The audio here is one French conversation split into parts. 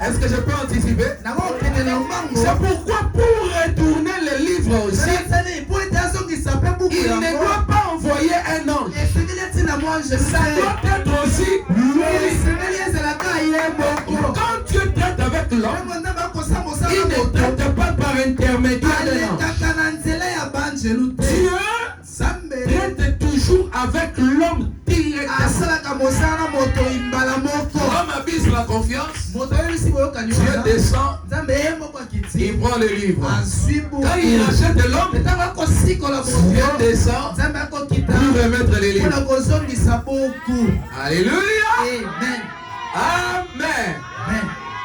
Est-ce que je peux anticiper? C'est pourquoi pour retourner le livre aussi, il ne doit pas envoyer un ange. Ça doit être aussi lui. Quand Dieu traite avec l'homme, il ne traite pas par intermédiaire de l'ange. Dieu traite toujours avec l'homme directement. L'homme abuse la confiance. Dieu descend. Il prend le livre. Quand il rachète l'homme, Dieu descend pour remettre les livres. Alléluia. Amen.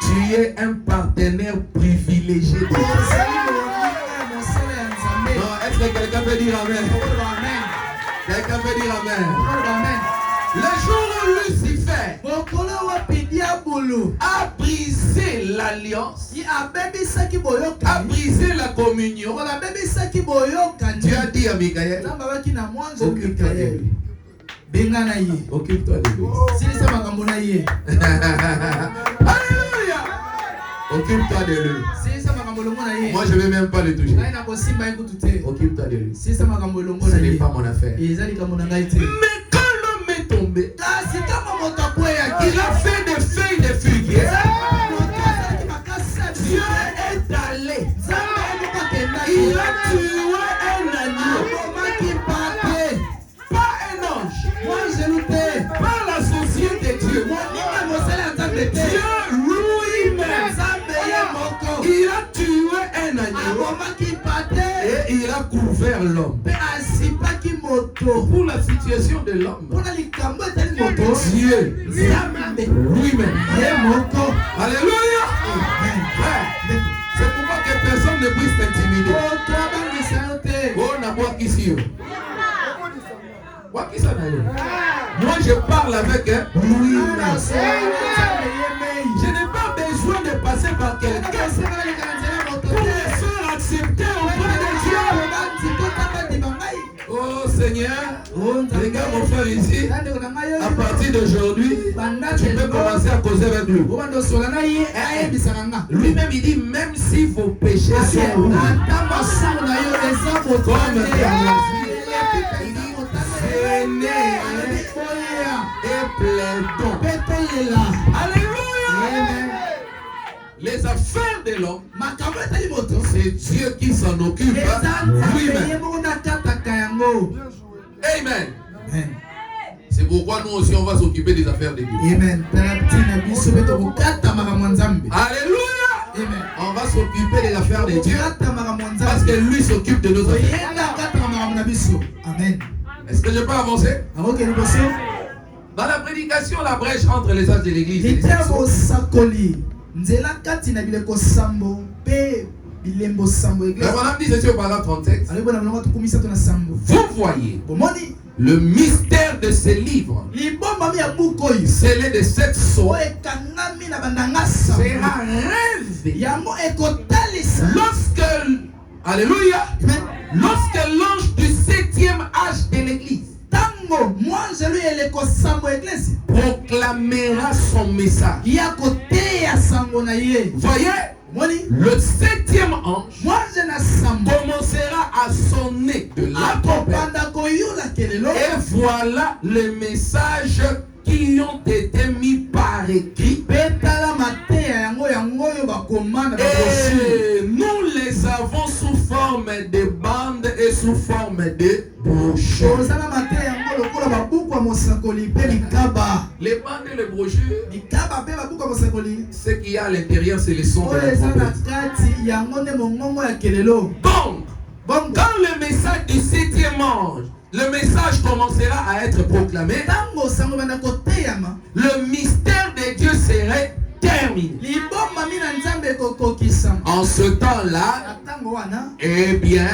Tu es un partenaire privilégié. Non, est-ce que quelqu'un peut dire amen? Quelqu'un peut dire amen? Le jour où Lucifer a brisé l'alliance, a brisé la communion, Dieu a dit à Michael, occupe-toi de lui. Occupe-toi de lui. Alléluia. Occupe-toi de lui. Moi je ne vais même pas le toucher. Occupe-toi de lui. Ce n'est pas mon affaire. Mais quand l'homme est tombé, il a fait des feuilles de figuier. Dieu est allé. Il a tué un agneau. Pas un ange. Pas l'associé de Dieu. Dieu lui-même. Il a tué un agneau. Et il a couvert l'homme. Pour la situation de l'homme, Dieu lui-même. Alléluia. C'est pourquoi que personne ne puisse t'intimider. Oh, n'a pas qui s'y est. Moi je parle avec lui-même. Je n'ai pas besoin de passer par quelqu'un pour me faire accepter auprès de Dieu. Oh Seigneur, regarde mon frère ici. À partir d'aujourd'hui, tu peux commencer à causer avec lui. Lui-même il dit, même si vos péchés sont lourds, comme et plaidons. Alléluia. Les affaires de l'homme, c'est Dieu qui s'en occupe lui-même. Amen. C'est pourquoi nous aussi on va s'occuper des affaires de Dieu. Amen. Alléluia. Amen. On va s'occuper des affaires de Dieu parce que lui s'occupe de nos affaires. Amen. Est-ce que je peux avancer? Dans la prédication, la brèche entre les âges de l'église et les sexes. Le bonhomme dit ceci au paragraphe 37. Vous voyez le mystère de ces livres scellés de sept sceaux sera révélé lorsque, alléluia, lorsque l'ange du 7e âge de l'église proclamera son message. Voyez, le 7e ange commencera à sonner de la trompette. Et voilà les messages qui ont été mis par écrit. Et nous les avons sous forme de bandes et sous forme de brochures. Les bandes et les brochures, ce qu'il y a à l'intérieur, c'est le son de la trompette. Donc, quand le message du 7e ange, le message commencera à être proclamé, le mystère de Dieu serait terminé. En ce temps-là, eh bien,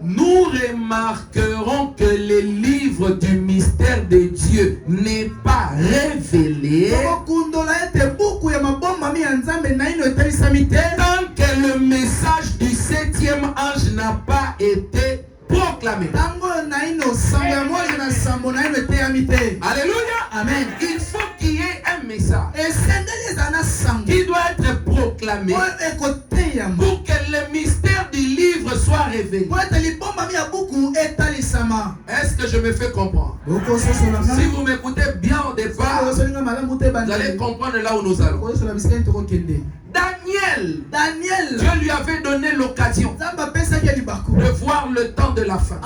nous remarquerons que le livre du mystère de Dieu n'est pas révélé tant que le message du 7e ange n'a pas été proclamé. Alléluia. Amen. Il faut qu'il y ait un message qui doit être réclamé pour que le mystère du livre soit révélé. Est-ce que je me fais comprendre? Si vous m'écoutez bien au départ, vous allez comprendre là où nous allons. Daniel, Dieu lui avait donné l'occasion de voir le temps de la fin.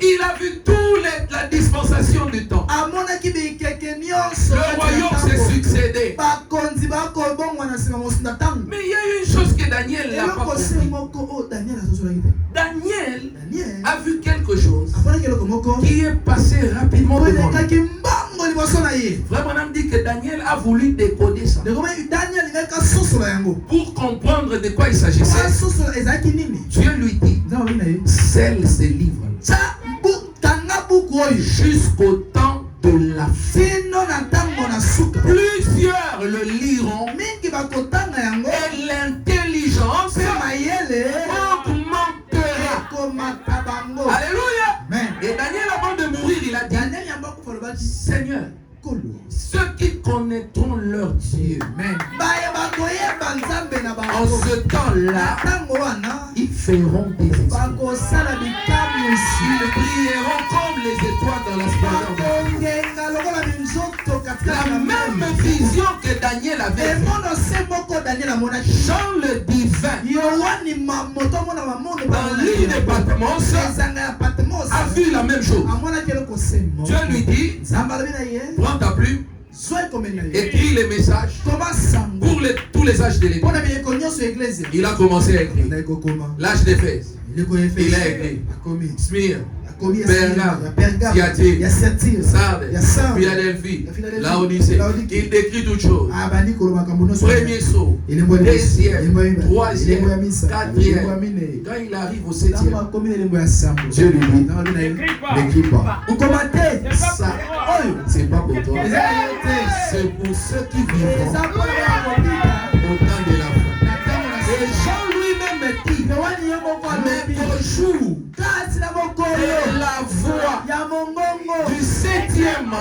Il a vu toute la dispensation du temps. Le royaume s'est succédé. Mais il y a une chose que Daniel n'a pas compris. Daniel a vu quelque chose qui est passé rapidement devant lui. Vraiment, on dit que Daniel a voulu décoder ça pour comprendre de quoi il s'agissait. Dieu lui dit, scelle ces livres jusqu'au temps de la fin. Plusieurs le liront et l'intelligence augmentera. Alléluia. Et Daniel, avant de mourir, il a dit, Seigneur, ceux qui connaîtront leur Dieu, en ce temps-là, ils feront des exploits. Ils brilleront comme les étoiles dans la splendeur. La même vision que Daniel avait, Jean le divin, dans l'île de Patmos, a vu la même chose. Dieu lui dit, prends ta plume, écris les messages pour tous les âges de l'Église. Il a commencé à écrire. L'âge d'Éphèse, il a écrit. Smyrne, Pergame, Thyatire, Sardes, Philadelphie, Laodicée. Il décrit toutes choses. Premier saut, deuxième, troisième, quatrième. Quand il arrive au septième, Dieu lui dit, n'écris pas. Ça, c'est pas pour toi. C'est pour ceux qui vivront au temps de la fin. Et Jean lui-même dit, mais au jour de la voix du septième an,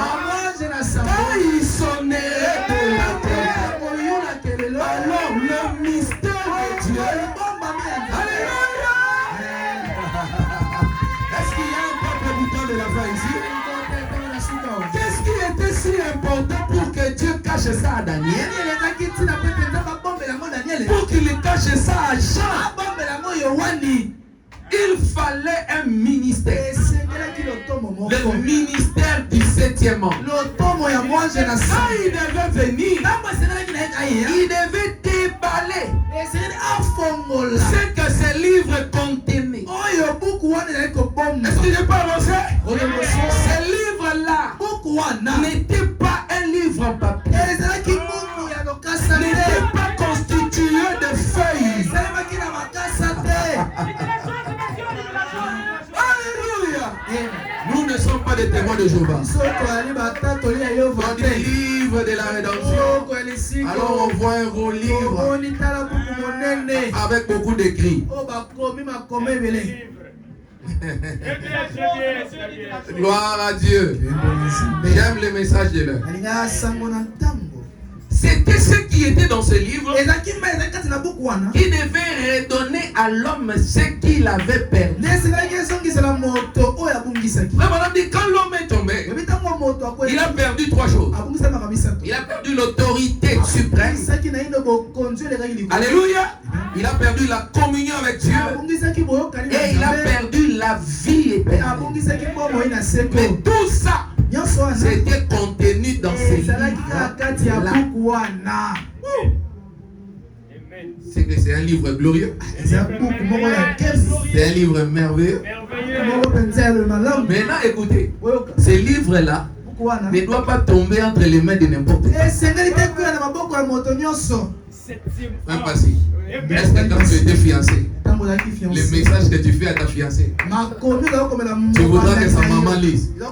quand il sonnerait de la terre, alors le mystère de Dieu. Alléluia. Est-ce qu'il y a un peuple du temps de la fin ici? Qu'est-ce qui était si important pour que Dieu cache ça à Daniel? Pour qu'il cache ça à Jean, il fallait un ministère. Le ministère du septième an. Quand il devait venir, il devait déballer ce que ce livre contenait. Est-ce qu'il n'est pas avancé? Ce livre-là n'était pas un livre en papier. N'était pas constitué de feuilles. Alléluia. Nous ne sommes pas des témoins de Jéhovah. Dans des livres de la rédemption, alors on voit un gros livre avec beaucoup d'écrits. Gloire à Dieu. J'aime le message de l'heure. C'était ce qui était dans ce livre qui devait redonner à l'homme ce qu'il avait perdu. Quand l'homme est tombé, il a perdu trois choses. Il a perdu l'autorité suprême. Alléluia. Il a perdu la communion avec Dieu. Et il a perdu la vie éternelle. Mais tout ça, c'était contenu dans ces livres-là. C'est que c'est un livre glorieux. C'est un livre merveilleux. Maintenant, écoutez, ce livre-là ne doit pas tomber entre les mains de n'importe qui. Même pas si. Est-ce que quand tu étais fiancé, le message que tu fais à ta fiancée, tu voudras que sa maman lise? Moi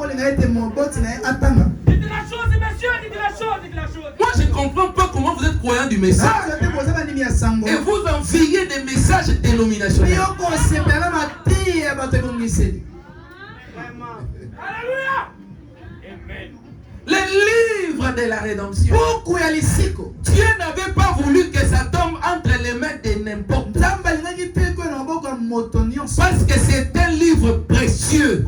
je ne comprends pas comment vous êtes croyant du message et vous enviez des messages dénominationnels. Le livre de la rédemption, Dieu n'avait pas voulu que ça tombe Parce que c'est un livre précieux.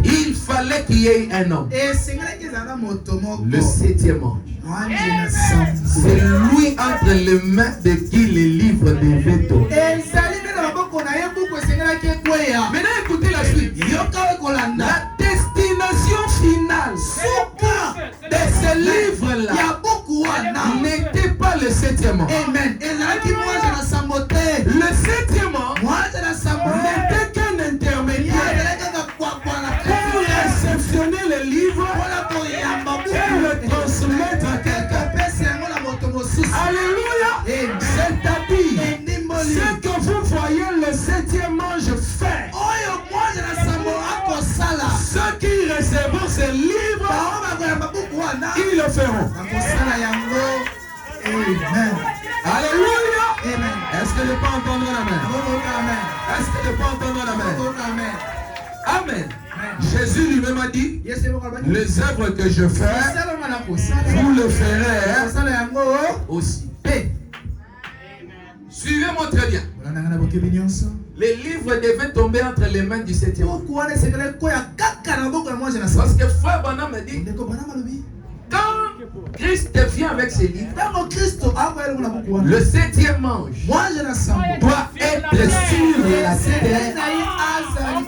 Il fallait qu'il y ait un homme. Le 7e ange. C'est lui entre les mains de qui les livres devaient tomber. Maintenant écoutez la suite. La destination finale de ce livre-là n'était pas le 7e ange. Amen. Le 7e ange n'était qu'un intermédiaire pour réceptionner le livre et le transmettre à quelqu'un. Alléluia. C'est-à-dire, ce que vous voyez le 7e ange faire, ceux qui recevront ce livre, ils le feront. Amen. Alléluia. Amen. Est-ce que je peux entendre la main? Est-ce que je peux entendre la main? Amen. Jésus lui-même a dit, les œuvres que je fais, vous le ferez aussi. Suivez-moi très bien. Les livres devaient tomber entre les mains du 7e ange. Parce que frère Branham a dit, quand Christ vient avec ses livres, le 7e ange doit être sur la terre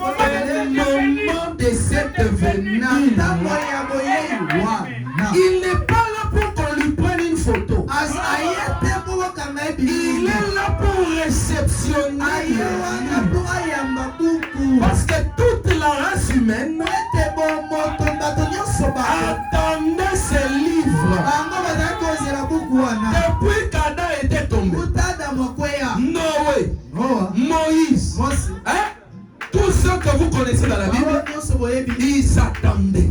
au moment de cette venue. Il n'est pas là pour qu'on lui prenne une photo. Il est là pour réceptionner. Parce que toute la race humaine attendait ce livre depuis qu'Adam était tombé. Noé, Moïse, tous ceux que vous connaissez dans la Bible, ils attendaient.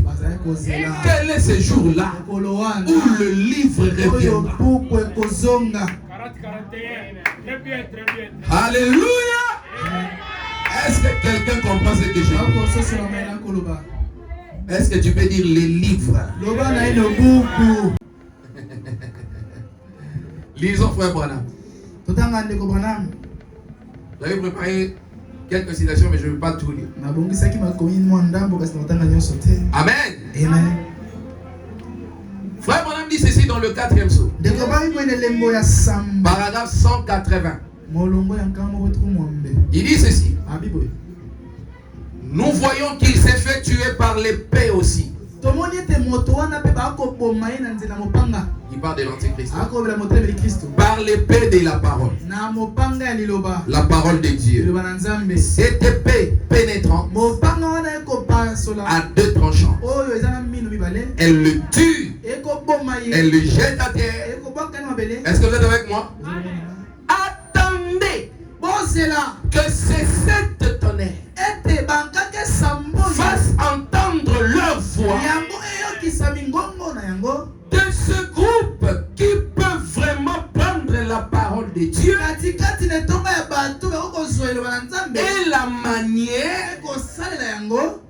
Quel est ce jour-là où le livre reviendra? Alléluia. Est-ce que quelqu'un comprend ce que je dis? Est-ce que tu peux dire les livres? Lisons frère Branham. Vous avez préparé quelques citations, mais je ne vais pas tout lire. Amen. Amen. Frère Branham dit ceci dans le 4e psaume. Paragraphe 180. Il dit ceci. Nous voyons qu'il s'est fait tuer par l'épée aussi. Il parle de l'Antichrist. Par l'épée de la parole. La parole de Dieu. Cette épée pénétrante à deux tranchants. Elle le tue. Elle le jette à terre. Est-ce que vous êtes avec moi? Attendez que c'est cette tonnerre fasse entendre leur voix de ce groupe qui peut vraiment prendre la parole de Dieu et la manière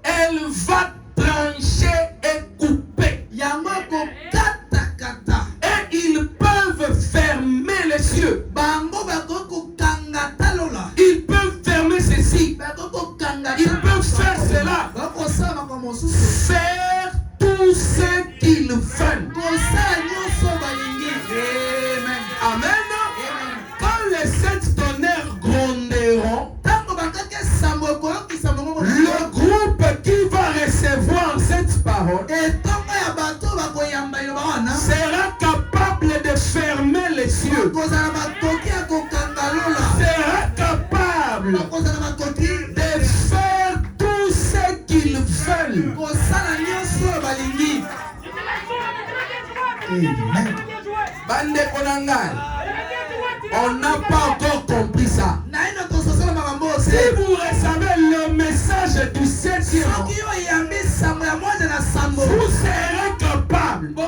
elle va trancher et couper. Et ils peuvent fermer les cieux. Ils peuvent fermer ceci. Ils peuvent faire cela. Faire tout ce qu'ils veulent. Amen. Quand les 7 tonnerres gronderont, le groupe qui va recevoir cette parole sera capable de fermer les cieux. Sera capable de faire tout ce qu'ils veulent. Bande Konangai, on n'a pas encore compris ça. Si vous recevez le message du 7e ange, vous serez capable de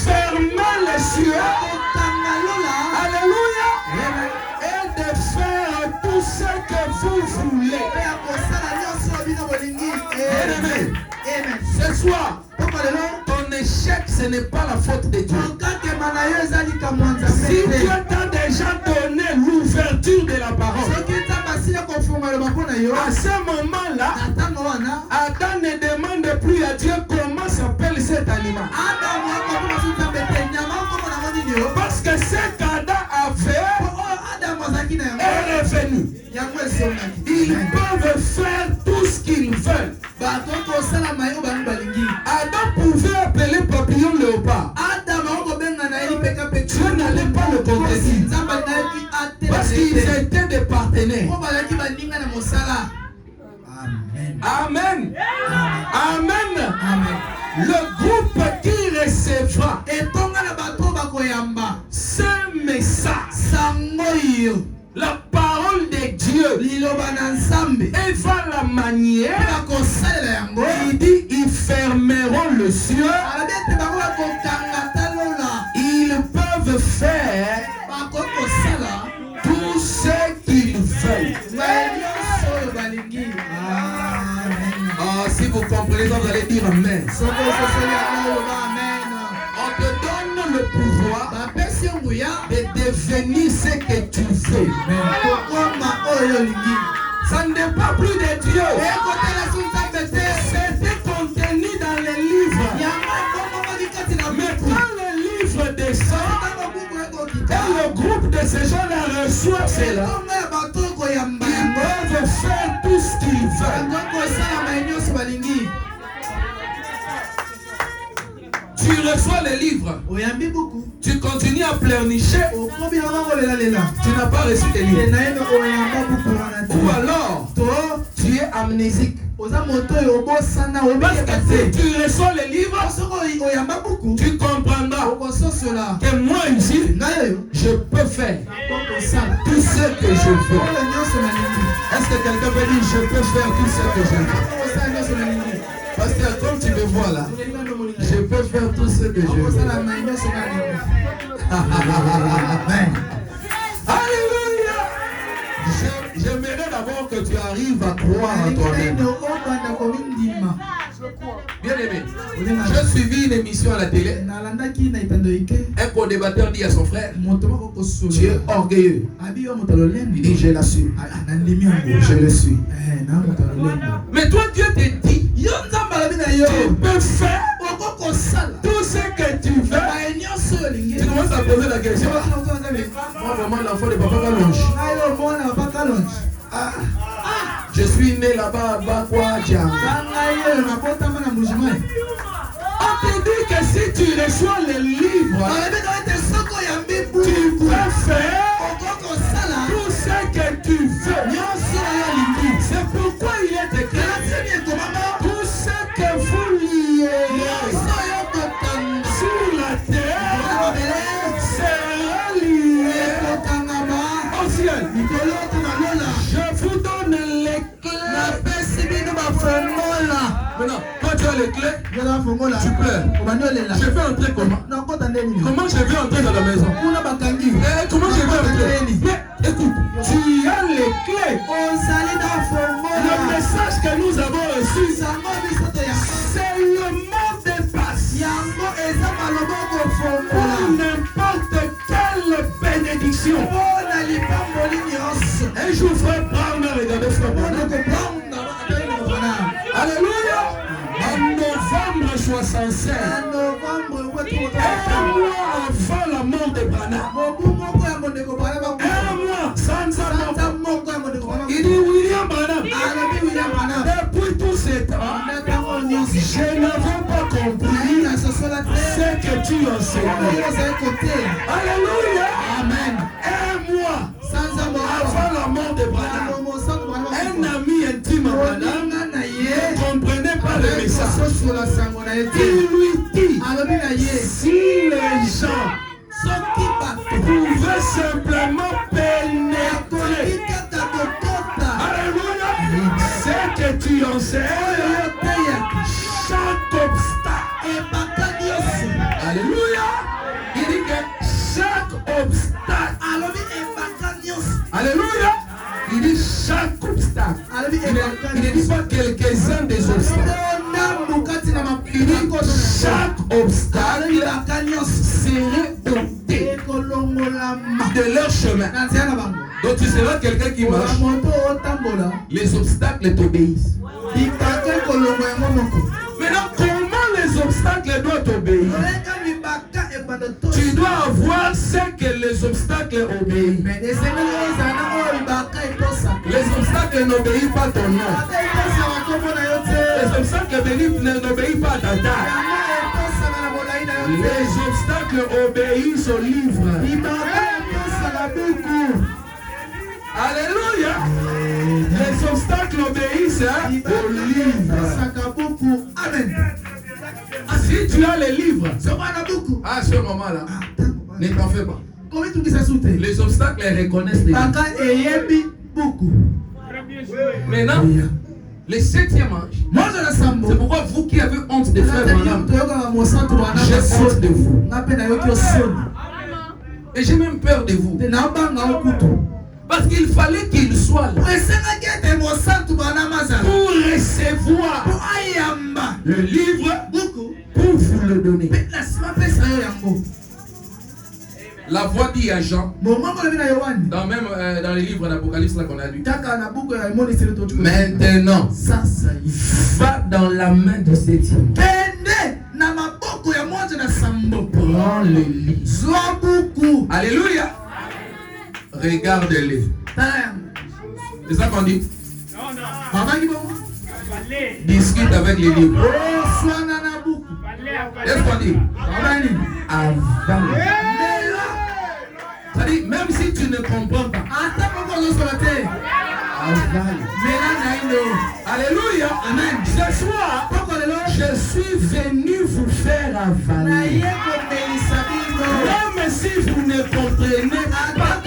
fermer les cieux. Alléluia. Et de faire tout ce que vous voulez. Amen. Ce soir, ton échec, ce n'est pas la faute de Dieu. Si Dieu t'a déjà donné l'ouverture de la À ce moment-là, Adam ne demande plus à Dieu comment s'appelle cet animal. Parce que ce qu'Adam a fait est revenu. Ils peuvent faire tout ce qu'ils veulent. Adam pouvait appeler papillon léopard. Dieu n'allait pas le contredire. Parce qu'ils étaient des partenaires. Amen. Amen. Le groupe qui recevra ce message, la parole de Dieu, et va la manier. Il dit, ils fermeront le ciel. Ils peuvent faire tout ce qu'ils veulent. Si vous comprenez ça, vous allez dire Amen. On te donne le pouvoir de devenir ce que tu veux. Ça n'est pas plus de Dieu. C'était contenu dans les livres. Mais quand le livre descend, et le groupe de ces gens-là reçoit cela, ils peuvent faire tout ce qu'ils veulent. Tu reçois les livres. Tu continues à pleurnicher. Tu n'as pas reçu les livres. Ou alors, tu es amnésique. Parce que si tu reçois les livres, tu comprendras que moi ici, je peux faire tout ce que je veux. Est-ce que quelqu'un peut dire je peux faire tout ce que je veux? Parce que comme tu me vois là, je peux faire tout ce que je veux. Alléluia. J'aimerais d'abord que tu arrives à croire en toi-même. Bien aimé, j'ai suivi une émission à la télé. Un co-débatteur dit à son frère, tu es orgueilleux. Il dit, je l'assume. Je le suis. Mais toi, Dieu te dit, tu peux faire tout ce que tu veux. Tu commences à poser la question. Moi, vraiment, l'enfant de Papa Kalonge. Je suis né là-bas à Bakwadja. On te dit que si tu reçois les livres, tu peux faire tout ce que tu veux. C'est pourquoi il est écrit, tout ce que vous liez sur la terre sera lié au ciel. Je vous donne les clés. Maintenant, quand tu as les clés, tu pleures. Je vais entrer comment? Comment je vais entrer dans la maison? Comment je vais entrer? Mais écoute, tu as les clés. Le message que nous avons reçu, c'est le mot de passe pour n'importe quelle bénédiction. Un jour, frère Brown a regardé frère Brown. Alléluia. En novembre 65, un mois avant la mort de Branham, un mois sans sa mort, il dit William Branham, depuis tout ce temps, je n'avais pas compris ce que tu enseignais. Alléluia. Amen. Un mois avant la mort de Branham, un ami intime à Branham ne comprenait pas le message. Il lui dit, si les gens pouvaient simplement pénétrer, alléluia, c'est que tu enseignes, chaque obstacle, alléluia, il dit que chaque obstacle, alléluia, il dit chaque obstacle. Il ne dit pas quelques-uns des obstacles. Il dit que chaque obstacle serait ôté de leur chemin. Donc tu seras quelqu'un qui marche. Les obstacles t'obéissent. Maintenant, comment les obstacles doivent obéir? Tu dois avoir ce que les obstacles obéissent. Les obstacles n'obéissent pas à ton nom. Les obstacles n'obéissent pas à ta taille. Les obstacles obéissent au livre. Alléluia. Les obstacles obéissent au livre. Amen. Si tu as les livres, à ce moment-là, ne t'en fais pas. Les obstacles les reconnaissent déjà. Maintenant, le 7e ange, c'est pourquoi vous qui avez honte de frères, j'ai honte de vous. Et j'ai même peur de vous. Parce qu'il fallait qu'il soit là pour recevoir le livre pour vous le donner. La voix dit à Jean, dans les livres d'Apocalypse qu'on a lu, maintenant, va dans la main de 7e. Prends le livre. Alléluia. Regarde-les. C'est ça qu'on dit? Discute avec les livres. Qu'est-ce qu'on dit? Avale. C'est-à-dire, même si tu ne comprends pas, avale. Alléluia. Amen. Ce soir, je suis venu vous faire avaler. Même si vous ne comprenez pas,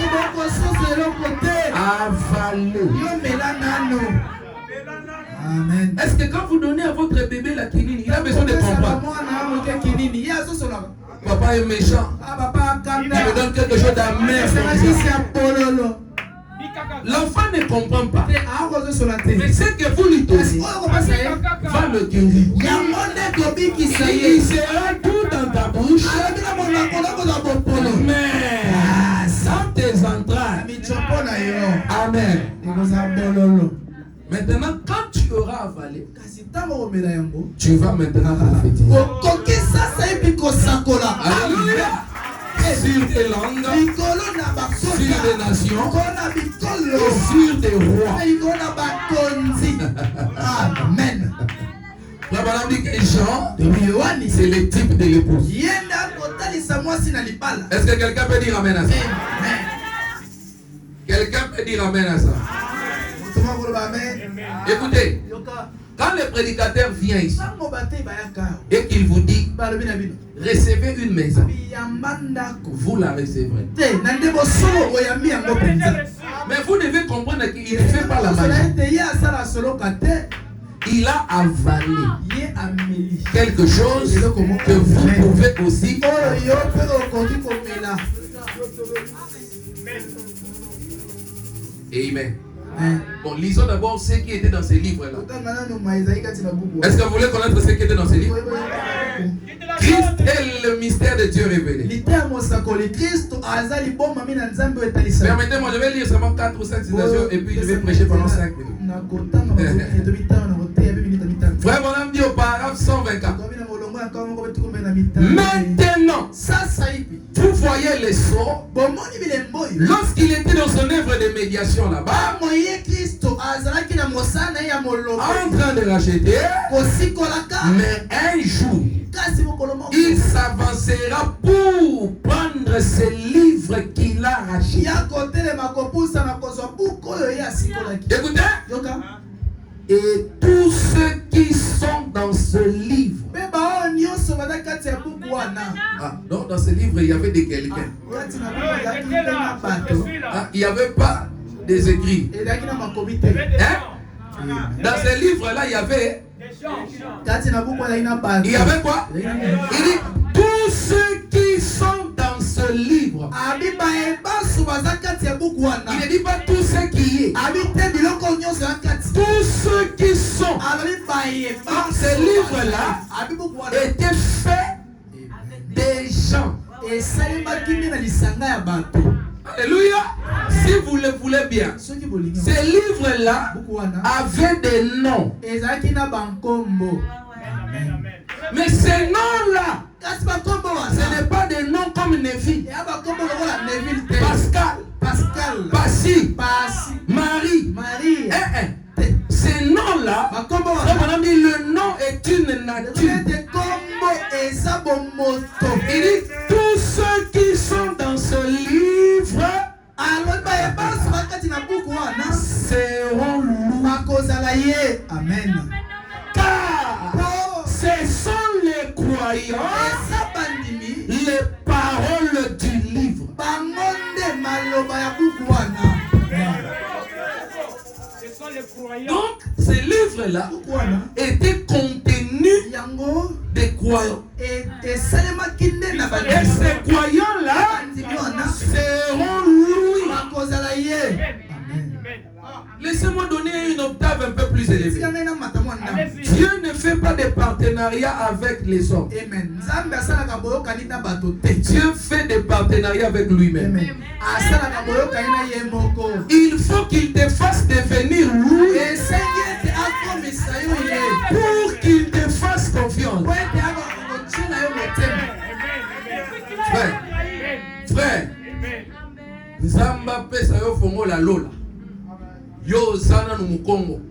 avaler. Amen. Est-ce que quand vous donnez à votre bébé la quinine, il a besoin de comprendre? Papa est méchant. Il me donne quelque chose d'amer. L'enfant ne comprend pas. Mais ce que vous lui donnez va le guérir. Il sera tout dans ta bouche. Mais sans tes entrailles. Amen. Maintenant, quand tu auras avalé, tu vas maintenant prophétiser. Alléluia. Sur des langues, sur des nations, et sur des rois. Amen. La madame dit que Jean, c'est le type de l'épouse. Est-ce que quelqu'un peut dire amen à ça? Quelqu'un peut dire amen à ça? Écoutez, quand le prédicateur vient ici et qu'il vous dit recevez une maison, vous la recevrez. Mais vous devez comprendre qu'il ne fait pas la magie. Il a avalé quelque chose que vous pouvez aussi. Amen. Bon, lisons d'abord ce qui était dans ces livres-là. Est-ce que vous voulez connaître ce qui était dans ces livres? Christ est le mystère de Dieu révélé. Permettez-moi, je vais lire seulement 4 ou 5 citations et puis je vais prêcher pendant 5 minutes. Frère, mon âme dit au paragraphe 124. Maintenant, vous voyez les sceaux. Lorsqu'il était dans son œuvre de médiation là-bas, en train de racheter, mais un jour, il s'avancera pour prendre ce livre qu'il a racheté. Écoutez, et tous ceux qui sont dans ce livre. Donc dans ce livre, il y avait des quelqu'un. Il n'y avait pas des écrits. Hein? Dans ce livre-là, il y avait. Il y avait quoi? Il dit tous ceux qui sont dans ce livre. Il ne dit pas tous ceux qui est. Tous ceux qui sont dans ce livre-là étaient faits des gens. Alléluia. Si vous le voulez bien, ces livres-là avaient des noms. Mais ces noms-là, ce n'est pas des noms comme Neville, Pascal, Bassi, Marie. Ces noms-là, le nom est une nature. Il dit tous ceux qui sont dans ce livre seront loués. Amen. Car ce sont les croyants, les paroles du livre. Donc, ces livres-là étaient contenus des croyants. Et ces croyants-là seront loués. Laissez-moi donner une octave un peu plus élevée. Dieu ne fait pas de partenariat avec les hommes. Dieu fait des partenariats avec lui-même. Il faut qu'il te fasse devenir loué pour qu'il te fasse confiance. Frère, Zamba pesa yo fongo la lola. Yo sana no mukongo.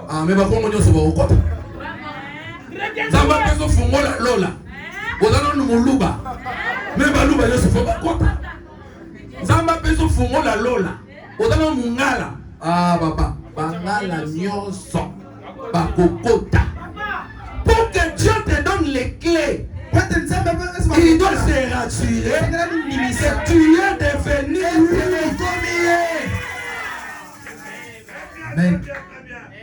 Ah, mais bakongo nyoso ba okota. Zamba pesa fongo la lola. Ozana no muluba. Mais baluba nyoso fo ba okota. Zamba pesa fongo la lola. Ozana mungala. Ah papa, bangala nyoso. Ba kokota. Pour que Dieu te donne les clés. Il doit se rassurer que tu es devenu Amen.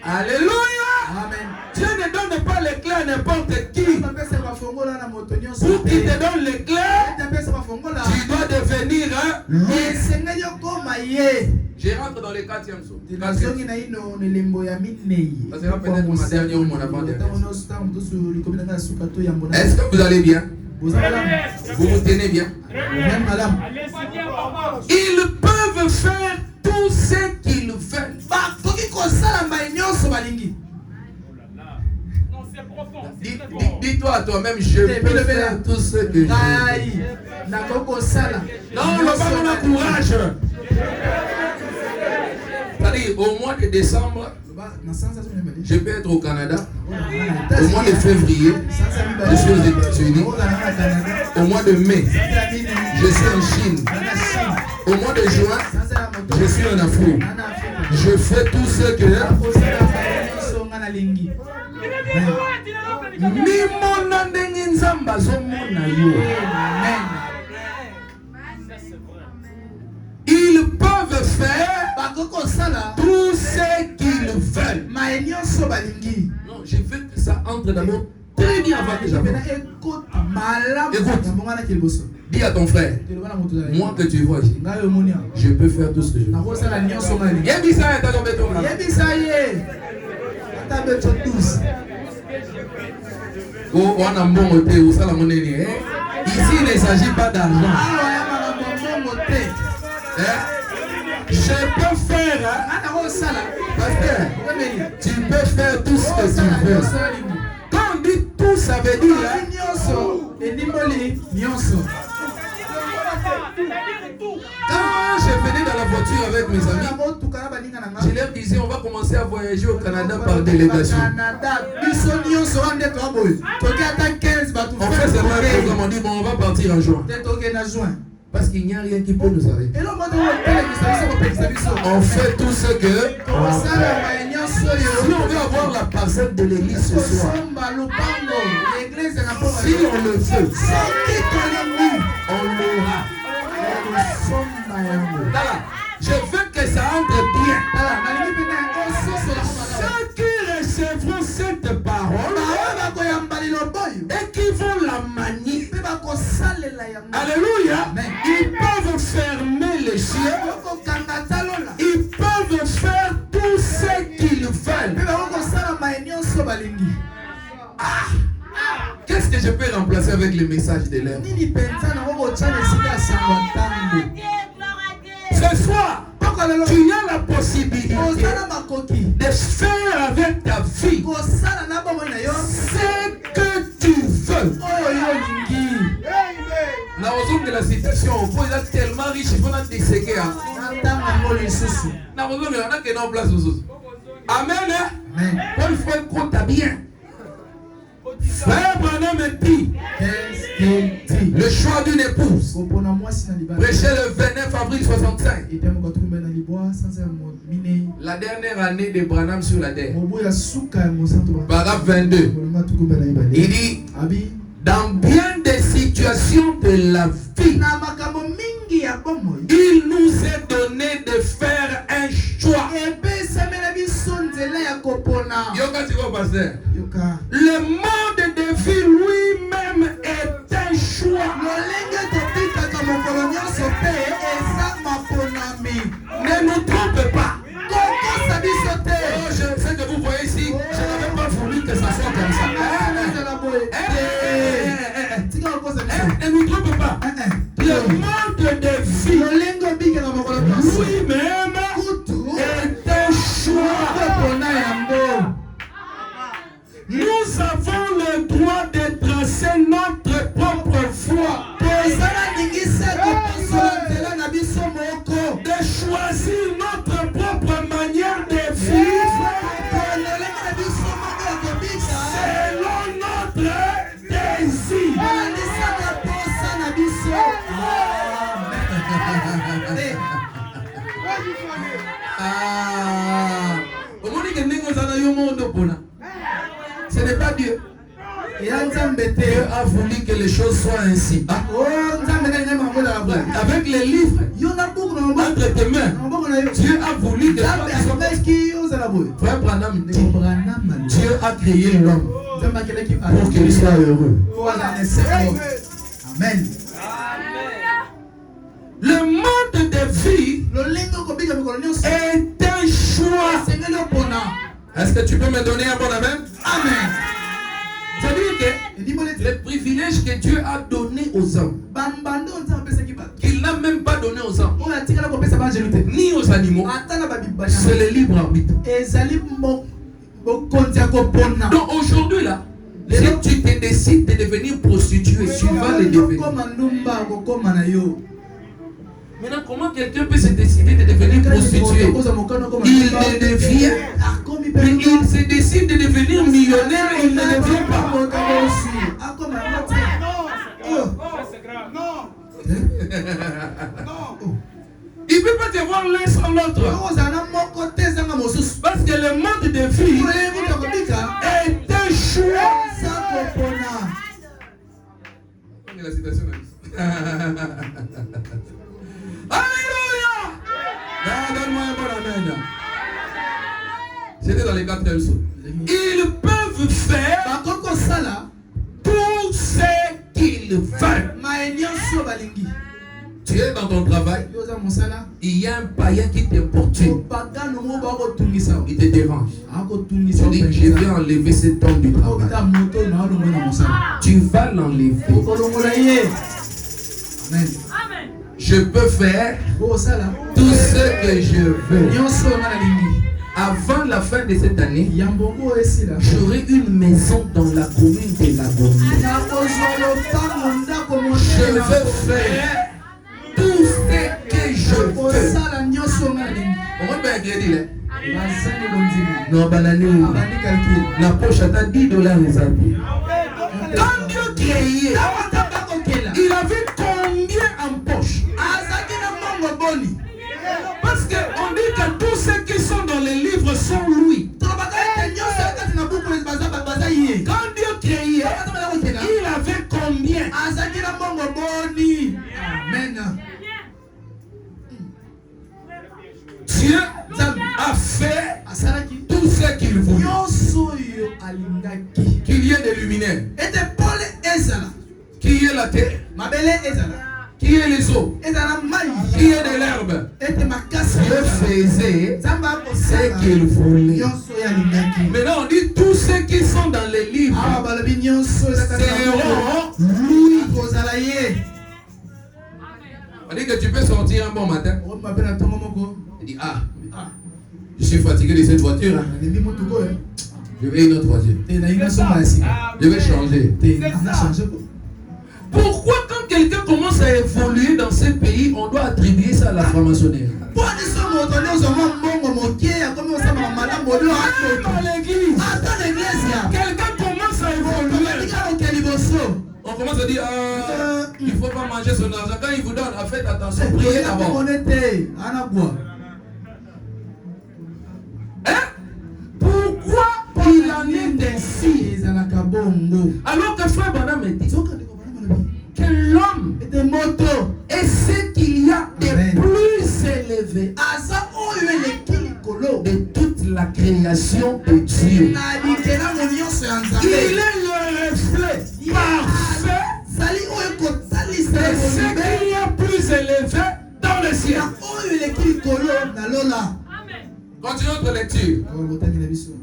Alléluia. Amen. Dieu ne donne pas les clés à n'importe qui. Pour qu'il te donne les clés, tu dois devenir Je rentre dans le 4e saut. Ça sera peut-être ma dernière ou mon avant-dernière. Est-ce que vous allez bien? Vous vous tenez bien? Ils peuvent faire tout ce qu'ils veulent. Dis-toi à toi-même, je peux faire tout ce que je veux. Non, on a courage. C'est-à-dire, au mois de décembre, je peux être au Canada. Au mois de février, je suis aux États-Unis. Au mois de mai, je suis en Chine. Au mois de juin, je suis en Afrique. Je fais tout ce que ils peuvent faire tout ce qu'ils veulent. Non, je veux que ça entre d'abord très bien avant que j'avance. Écoute, dis à ton frère, moi que tu vois ici, je peux faire tout ce que je veux. Ici, il ne s'agit pas d'argent. Je peux faire, pasteur, tu peux faire tout ce que tu veux. Quand on dit tout, ça veut dire quand je venais dans la voiture avec mes amis, je leur disais on va commencer à voyager au Canada par délégation. On fait seulement un programme, on dit bon on va partir en juin. Parce qu'il n'y a rien qui peut nous arrêter. On fait tout ce que... Si on veut avoir la parcelle de l'église ce soir, si on le veut, on l'aura. Je veux que ça entre bien. Ceux qui recevront cette parole et qui vont la manier, alléluia, ils peuvent fermer les cieux, ils peuvent faire tout ce qu'ils veulent. Qu'est-ce que je peux remplacer avec le message de l'air? de faire avec ta vie ce que tu veux. De la citation, il est tellement riche, il faut disséquer. Amen. Il faut écouter bien. Frère Branham dit le choix d'une épouse. Prêché le 29 avril 65. La dernière année de Branham sur la terre. Paragraphe 22. Il dit dans bien des situations de la vie, il nous est donné de faire un choix. Le mode de vie lui-même est un choix. Ne nous trompe pas. Je sais que vous voyez ici, je n'avais pas voulu que ça soit comme ça. Ne nous trompe pas. Le mode de vie lui-même est un choix. Nous avons le droit de tracer notre propre voie, de choisir notre propre manière de vivre selon notre désir. Ce n'est pas Dieu. Dieu a voulu que les choses soient ainsi. Avec les livres entre tes mains, Dieu a voulu que Frère Branham dit, Dieu a créé l'homme pour qu'il soit heureux. Amen. Le mode de vie est un choix. Est-ce que tu peux me donner un bon amen? Amen. C'est-à-dire que le privilège que Dieu a donné aux hommes, qu'il n'a même pas donné aux hommes, ni aux animaux, c'est le libre arbitre. Donc aujourd'hui là, si tu te décides de devenir prostituée, tu vas le devenir. Maintenant, comment quelqu'un peut se décider de devenir prostitué? Il ne devient, mais il se décide de devenir millionnaire et il ne devient pas. Il ne peut pas te voir l'un sans l'autre. Parce que le mode de vie est un choix. La citation Alléluia! Donne-moi un bon amen. C'était dans les 4 sauts. Ils peuvent faire tout ce qu'ils veulent. Tu es dans ton travail, il y a un païen qui t'importune. Il te dérange. Tu dis, je vais enlever cet homme du travail. Tu vas l'enlever. Amen. Je peux faire tout ce que je veux. Avant la fin de cette année, j'aurai une maison dans la commune de la Gombe. Je veux faire tout ce que je veux. On va dire, non, la poche a $10 réservés. Quand Dieu créait, il avait combien en poche? Parce qu'on dit que tous ceux qui sont dans les livres sont lui. Quand Dieu créait, il avait combien? Amen. Dieu a fait tout ce qu'il voulait. Qu'il y ait des luminaires, qu'il y ait la terre, qui est les eaux, qui est de l'herbe. Dieu faisait ce qu'il voulait. Maintenant on dit tous ceux qui sont dans les livres seront lui. On dit que tu peux sortir un bon matin. Il dit Je suis fatigué de cette voiture. Hein. Je vais une autre voiture. Je vais changer. Pourquoi quand quelqu'un commence à évoluer dans ce pays, on doit attribuer ça à la franc-maçonnerie? Quelqu'un commence à évoluer. On commence à dire, il ne faut pas manger son argent. Quand il vous donne, faites attention, priez d'abord. Hein? Pourquoi il en est ainsi? Alors que Frère Branham me dit que l'homme est ce qu'il y a de plus élevé de toute la création de Dieu. Il est le reflet parfait de ce qu'il y a plus élevé dans le ciel. Continuons notre lecture.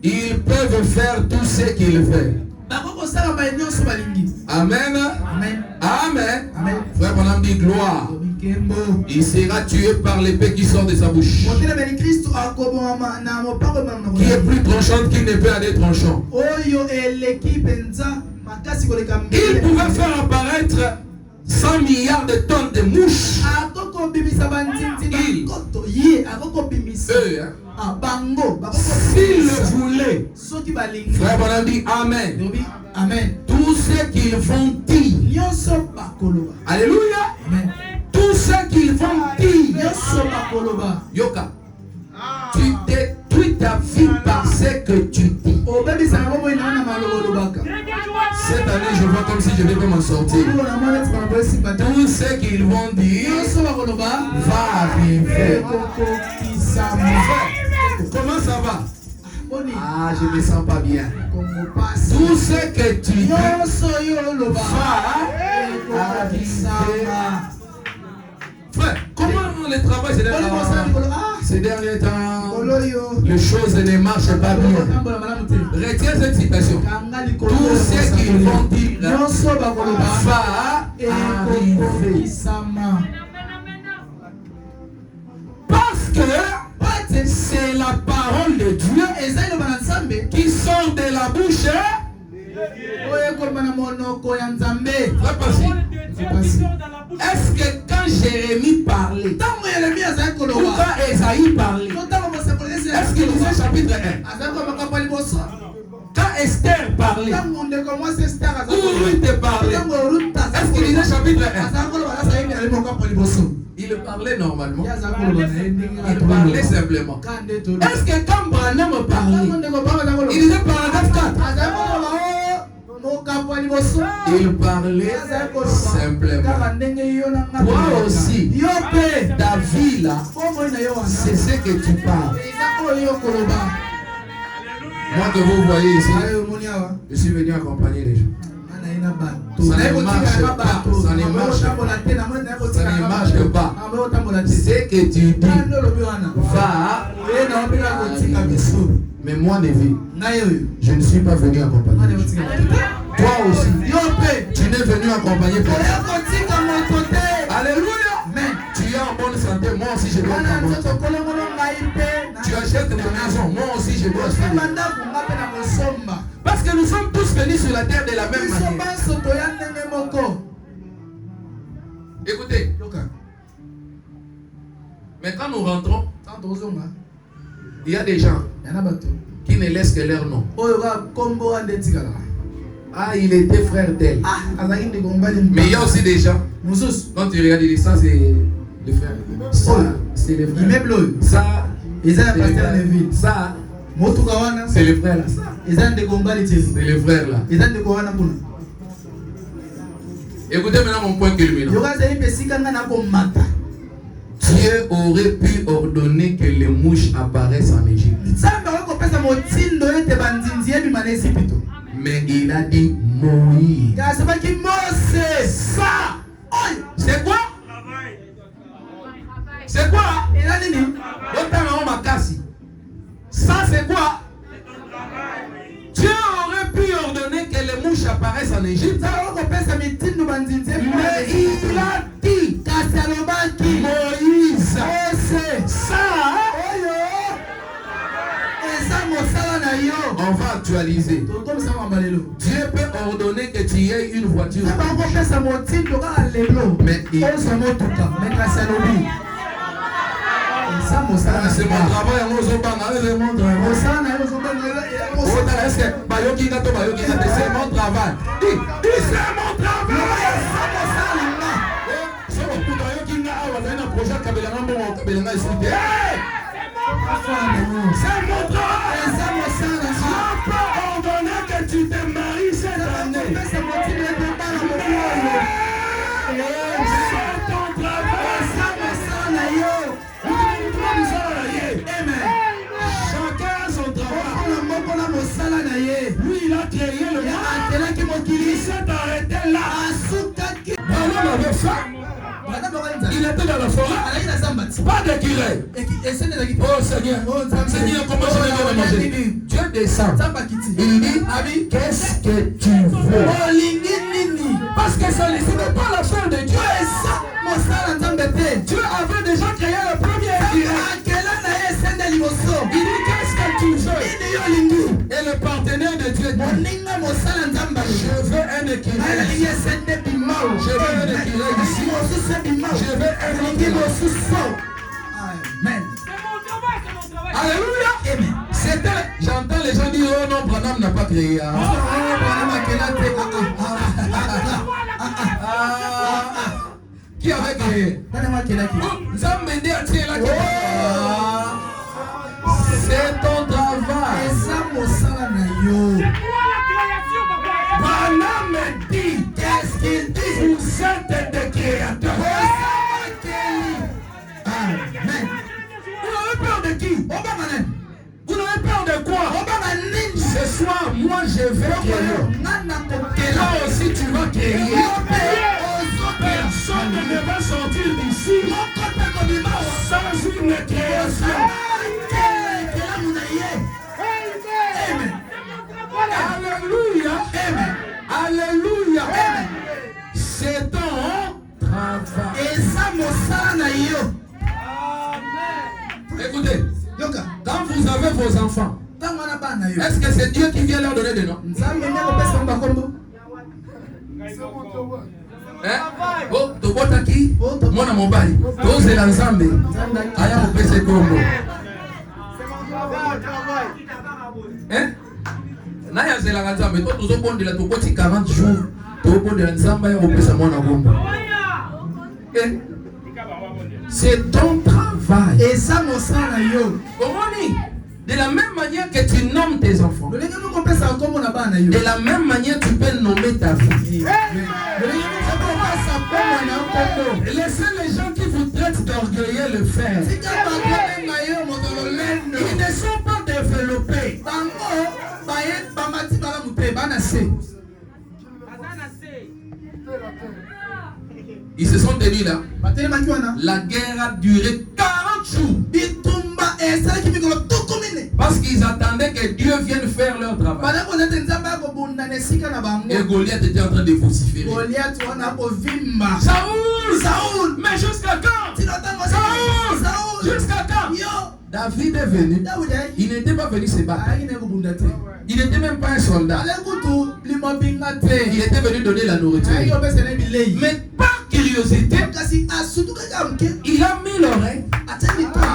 Ils peuvent faire tout ce qu'ils veulent. Amen. Amen. Frère Branham dit gloire. Il sera tué par l'épée qui sort de sa bouche, qui est plus tranchante qu'il ne peut aller tranchant. Il pouvait faire apparaître 100 milliards de tonnes de mouches. S'il le voulait, Frère Branham dit Amen. Amen. Tout ce qu'ils vont dire, alléluia. Tout ce qu'ils vont dire, Yoka, tu détruis ta vie par ce que tu dis. Cette année, je vois comme si je ne vais pas m'en sortir. Tout ce qu'ils vont dire va arriver. Comment ça va? Ah, je ne me sens pas bien. Tout ce que tu dis va arriver. Frère, comment le travail ces derniers temps, les choses ne marchent pas bien. Retiens cette citation. Tout ce qu'ils vont dire va arriver. Parce que c'est la parole de Dieu qui sort de la bouche. Est-ce que quand Jérémie parlait, ou quand Esaïe parlait, est-ce qu'il disait chapitre 1? Quand Esther parlait, ou Ruth parlait, est-ce qu'il disait chapitre 1? Il parlait normalement. Il parlait simplement. Est-ce que quand Branham parlait, il disait paragraphe 4? Il parlait simplement. Toi aussi, ta vie là, c'est ce que tu parles. Moi que vous voyez ici, je suis venu accompagner les gens. Ça ne marche pas. Ça ne marche pas. Ça ne marche pas. Ce que tu dis va. Mais moi, Nevi, je ne suis pas venu accompagner. Toi aussi, tu n'es venu accompagner personne. Alléluia. Tu es en bonne santé, moi aussi je dois être en bonne santé. Tu achètes des maisons, moi aussi je dois acheter des maisons. Parce que nous sommes tous venus sur la terre de la même manière. Écoutez, mais quand nous rentrons, il y a des gens qui ne laissent que leur nom. Ah, il était frère d'elle. Mais il y a aussi des gens, quand tu regardes, ça c'est le frère. Ça, c'est le frère. Ça, ça, c'est le frère là. C'est le frère là. Écoutez maintenant mon point culminant. Dieu aurait pu ordonner que les mouches apparaissent en Égypte. Mais il a dit Moïse. Ça, c'est quoi? C'est quoi? Ça, c'est quoi? Dieu aurait pu ordonner que les mouches apparaissent en Égypte. Mais il a dit Moïse. Ça, On va actualiser. Dieu peut ordonner que tu aies une voiture. Mais c'est mon travail. C'est mon travail. C'est mon travail. Je peux ordonner que tu te maries cette année. C'est ton travail. Chacun a son travail. Lui, il a créé le monde. Il s'est arrêté là. Maman avait faim. Il était dans la forêt. Pas de curé. Oh Seigneur, Seigneur, comment je vais manger? Dieu descend. Il dit, qu'est-ce que tu veux? Parce que ce n'est pas l'affaire de Dieu. Dieu avait déjà créé le premier curé. Il dit, qu'est-ce que tu veux? Et le partenaire de Dieu dit, je veux un équilibre. Je veux un équilibre ici. Je veux un équilibre. Amen. Alléluia. C'était, j'entends les gens dire, oh non, Branham n'a pas créé. Qui avait créé? C'est ton travail. Branham me dit, qu'est-ce qu'il dit? Vous êtes des créateurs. Amen. Vous avez peur de qui? Vous n'avez peur de quoi? Ce soir, moi je vais créer. Et là aussi tu vas créer. Personne ne va sortir d'ici sans une création. Amen. Alléluia. Amen. Alléluia. Amen. C'est ton travail. Écoutez, quand vous avez vos enfants, est-ce que c'est Dieu qui vient leur donner des noms? Oh, tobotaki, mwana mobali, tozela nzambe, aya mopese kombo. Na ya zela nzambe, to tozobondela tokoti 40 jours, tobondela nzambe ya mopesa mwana kombo. C'est ton travail. Et ça mon sang na yo. De la même manière que tu nommes tes enfants, de la même manière tu peux nommer ta vie. Laissez les gens qui vous traitent d'orgueilleux le faire. Ils ne sont pas développés. Ils se sont tenus là. La guerre a duré 40 jours. Parce qu'ils attendaient que Dieu vienne faire leur travail. Et Goliath était en train de vociférer. Saoul, mais jusqu'à quand? Saoul, jusqu'à quand? David est venu. Il n'était pas venu se battre. Il n'était même pas un soldat. Il était venu donner la nourriture. Mais par curiosité, il a mis l'oreille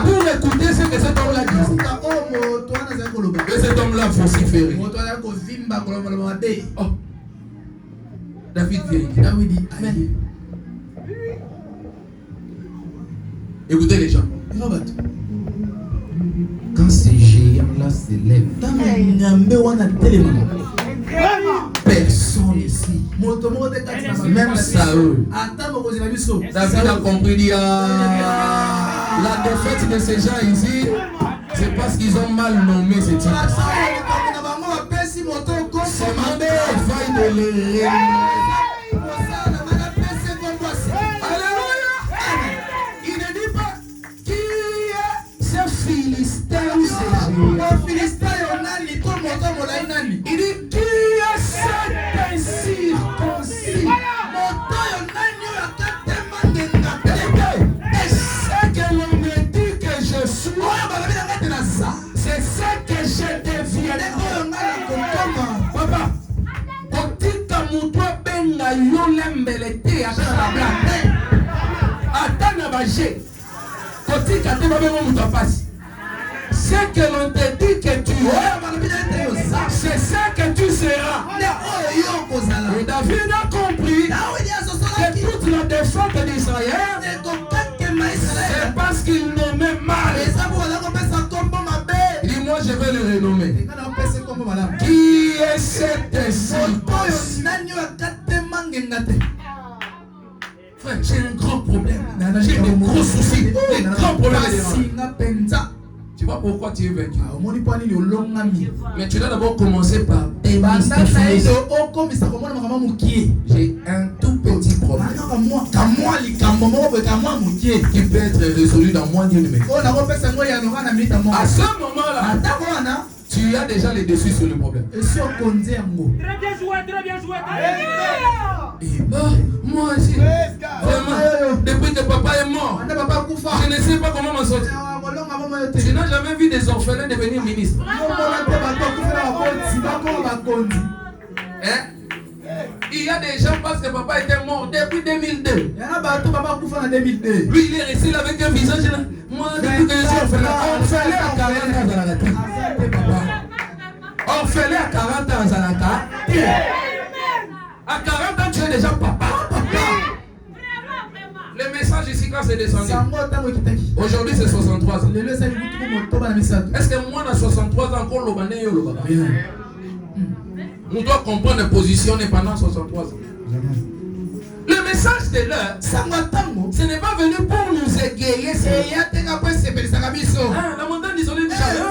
pour écouter ce que cet homme-là disait. Et cet homme-là vociférait. Oh. David vient. Écoutez les gens. Quand ces géants-là s'élèvent, personne ici, même Saoul, David a compris, dit, la défaite de ces gens ici, c'est parce qu'ils ont mal nommé ces types. C'est mon travail de les il dit qui est cet incirconcis? Et c'est que l'on me dit que je suis, c'est ce que je deviens. encourager. Ce que l'on te dit que tu es, c'est ce que tu seras. Et David a compris que toute la défaite d'Israël, c'est parce qu'il nommait mal. Dis-moi, je vais le renommer. Qui est cet esprit? Frère, j'ai un grand problème. J'ai des gros soucis. Des grands problèmes. Tu vois pourquoi tu es vaincu. Mais tu dois d'abord commencer par démystifier. J'ai un tout petit problème qui peut être résolu dans moins d'une minute. À ce moment-là, tu as déjà les dessus sur le problème. Très bien joué, très bien joué. Moi aussi, vraiment, depuis que papa est mort, je ne sais pas comment m'en sortir. Tu n'as jamais vu des orphelins devenir ministres. Hein? Il y a des gens parce que papa était mort depuis 2002. Lui, il est resté là avec un visage là. Moi, depuis que je suis orphelin, orphelin à 40 ans dans la retraite. Orphelin à 40 ans dans la retraite. À 40 ans, tu es déjà papa. Le message ici, quand c'est descendu, aujourd'hui c'est 63 ans. Est-ce que moi, dans 63 ans, encore le bané ou le baba? On doit comprendre et positionner pendant 63 ans. Le message de l'heure, ce n'est pas venu pour nous égayer. La montagne d'isolé du chagrin.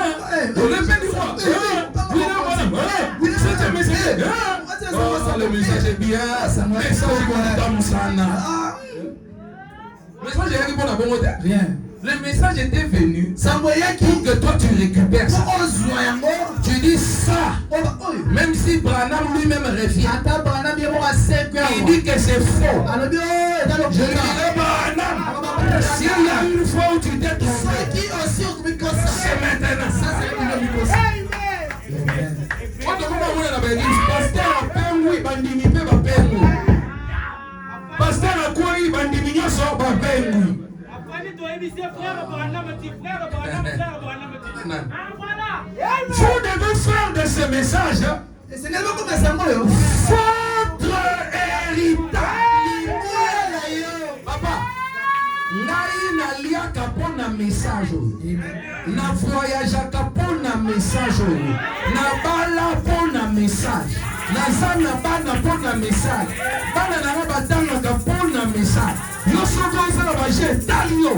On est fait du roi. C'est un message. Le message est bien. Le message est bien. Le message était venu pour que toi tu récupères ça. Tu dis ça. Même si Branham lui-même revient, il dit que c'est faux. Je dirais Branham, s'il y a une fois où tu t'es trompé, c'est maintenant. Pasteur a quoi il va diminuer son babengui. Vous devez faire de ce message votre héritage. Papa, ngai naliaka pona message, na voyageaka pona message, na bala pona message, na zana bana pona message, bana na batanga pona message. Yo soko ezala baje talio.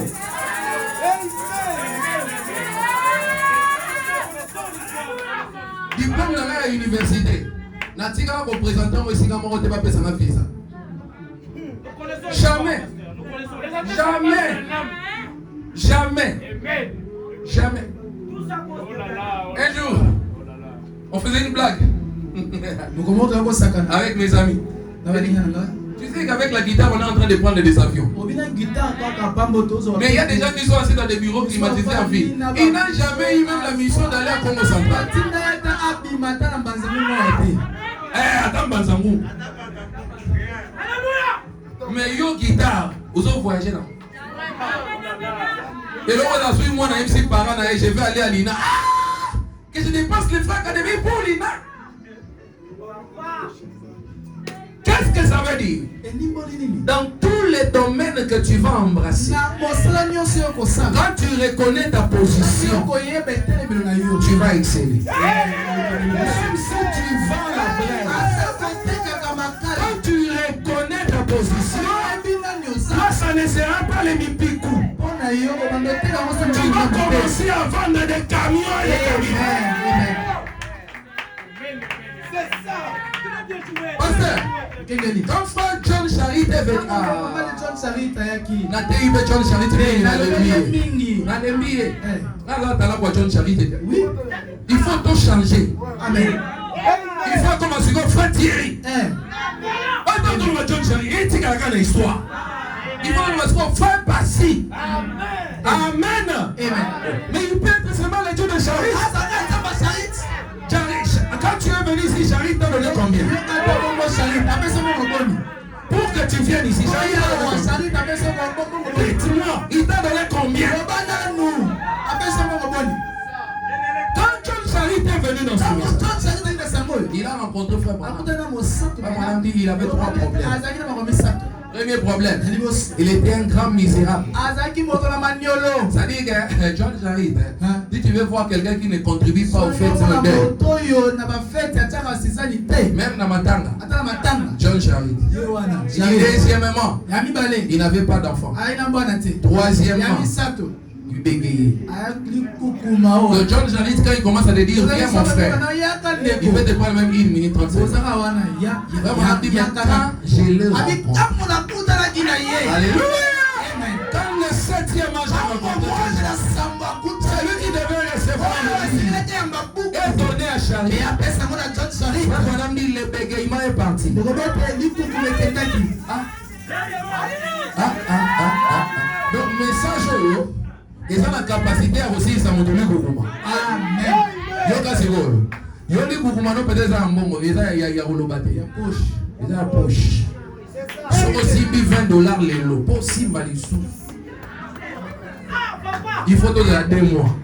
Diplôme dans la université. Natika va représenter au Singa Morote va payer sa visa. Jamais. Jamais. Jamais. Jamais. Un jour, on faisait une blague avec mes amis. Tu sais qu'avec la guitare, on est en train de prendre des avions. Mais il y a des gens qui sont assis dans des bureaux climatisés en ville. Ils n'ont jamais eu même la mission d'aller à Congo Central. Attends, Banzangou. Mais yo guitare, vous avez voyagé là. Et là, on a suivi moi, MC Parana, et je vais aller à l'INA. Que je dépense les francs académiques pour l'INA. Qu'est-ce que ça veut dire? Dans tous les domaines que tu vas embrasser, quand tu reconnais ta position, tu vas exceller. Même si tu vas la brève, quand tu reconnais ta position, là, ça ne sera pas les mipicou. Tu vas commencer à vendre des camions et des camions. C'est ça. Pasteur, quand frère John Charit est venu, John Charit il faut tout changer. Amen. Il faut commencer comme frère Thierry. John Charit, il dit qu'il y a une histoire. Il faut commencer comme frère Bassi. Amen. Mais il peut être seulement le Dieu de Charit. Quand tu es venu ici, Charit t'a donné combien? Pour que tu viennes ici, dites-moi, rencontré Frère Branham. Branham dit qu'il avait 3 problèmes. Premier problème, il était un grand misérable. C'est-à-dire que John Jarid, si tu veux voir quelqu'un qui ne contribue pas au fait de même dans Matanga, John Jarid. Deuxièmement, il n'avait pas d'enfant. Troisièmement, il bégayait. Donc John Jarid, quand il commence à te dire, viens mon frère, il fait de quoi même 1 minute 30 secondes. Vraiment, il dit, quand je le rencontre. Alléluia. Quand le 7e ange a rencontré, c'est lui qui devait recevoir et donner à Charlie. Frère Branham dit, le bégayement est parti. Donc message, ils ont la capacité à aussi s'amontrer Goukouma. Amen. Yoka Sigoro. Yoli Goukouma, non peut-être un bon, il y a Rolobate, il y a poche. Il y a poche. Si aussi mis $20 les lots, pour si mal il souffre. Il faut donner à 2 mois.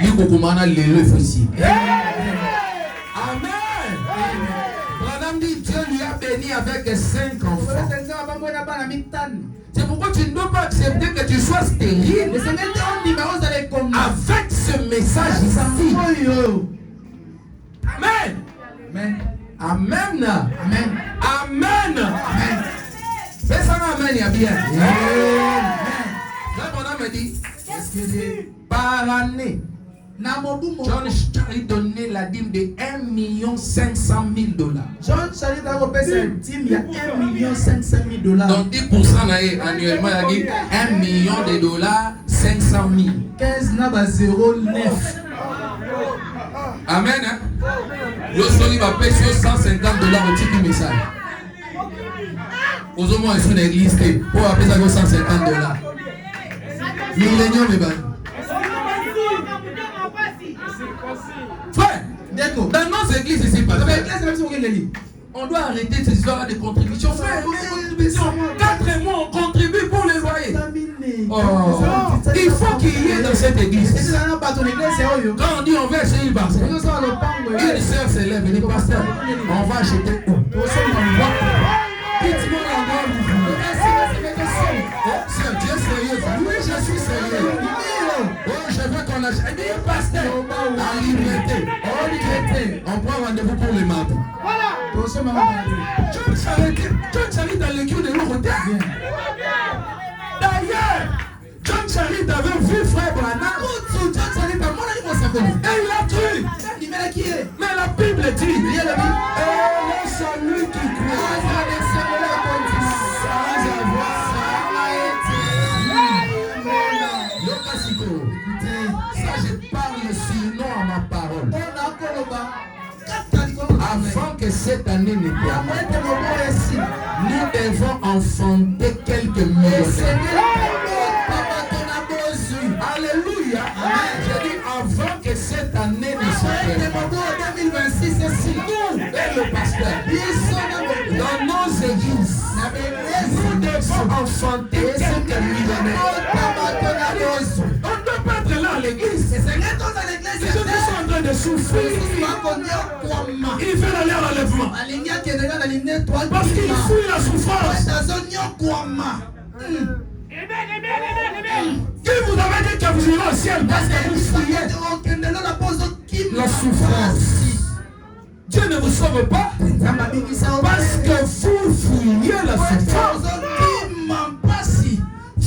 Il faut que les lots ici. Amen. Madame dit Dieu lui a béni avec 5 enfants. C'est pourquoi tu ne dois pas accepter que tu sois stérile. Avec ce message ici. Amen. Amen. Amen. Amen. Amen. Amen. Fais ça, amen, il y a bien. Amen. Là, mon âme dit, par année, John Charlie donnait la dîme de $1 500 000. John Charlie a repéré une dîme, il y a $1 500 000. Donc 10% annuellement, il a dit $1 million, 500 000. 15 n'a pas 0,9. Amen. Le soleil va payer $150 au titre du message. Aux hommes, ils sont l'église pour appeler ça $150. Millénium et ben. Frère, dans nos églises ici, on doit arrêter ces histoires de contribution. Frère, 4 mois, on contribue pour les loyers. Oh, il faut qu'il y ait dans cette église. Quand on dit on va acheter une parcelle, une soeur s'élève, elle dit pasteur, on va acheter où? Dieu est sérieux. Oui, je suis sérieux. Oh, je veux qu'on achète. Elle dit pasteur, en liberté. On prend rendez-vous pour le mardi. Voilà. John Charlie dans l'équipe de l'autre. D'ailleurs, John Charlie avait vu Frère Branham. Et il a cru. Mais la Bible dit, et celui qui croit sans avoir ça, je parle sinon à ma parole. Avant que cette année ne termine, nous devons enfanter quelques millionnaires. Alléluia. Je dis avant que cette année ne se termine. Nous et le pasteur, dans nos églises, nous devons enfanter quelques millionnaires. On ne peut pas être là à l'église. Les gens qui sont en train de souffrir, ils veulent aller à l'enlèvement. Parce qu'ils fuient la souffrance. Qui vous avait dit que vous irez au ciel parce que vous fuyez la souffrance? Dieu ne vous sauve pas parce que vous fuyez la souffrance.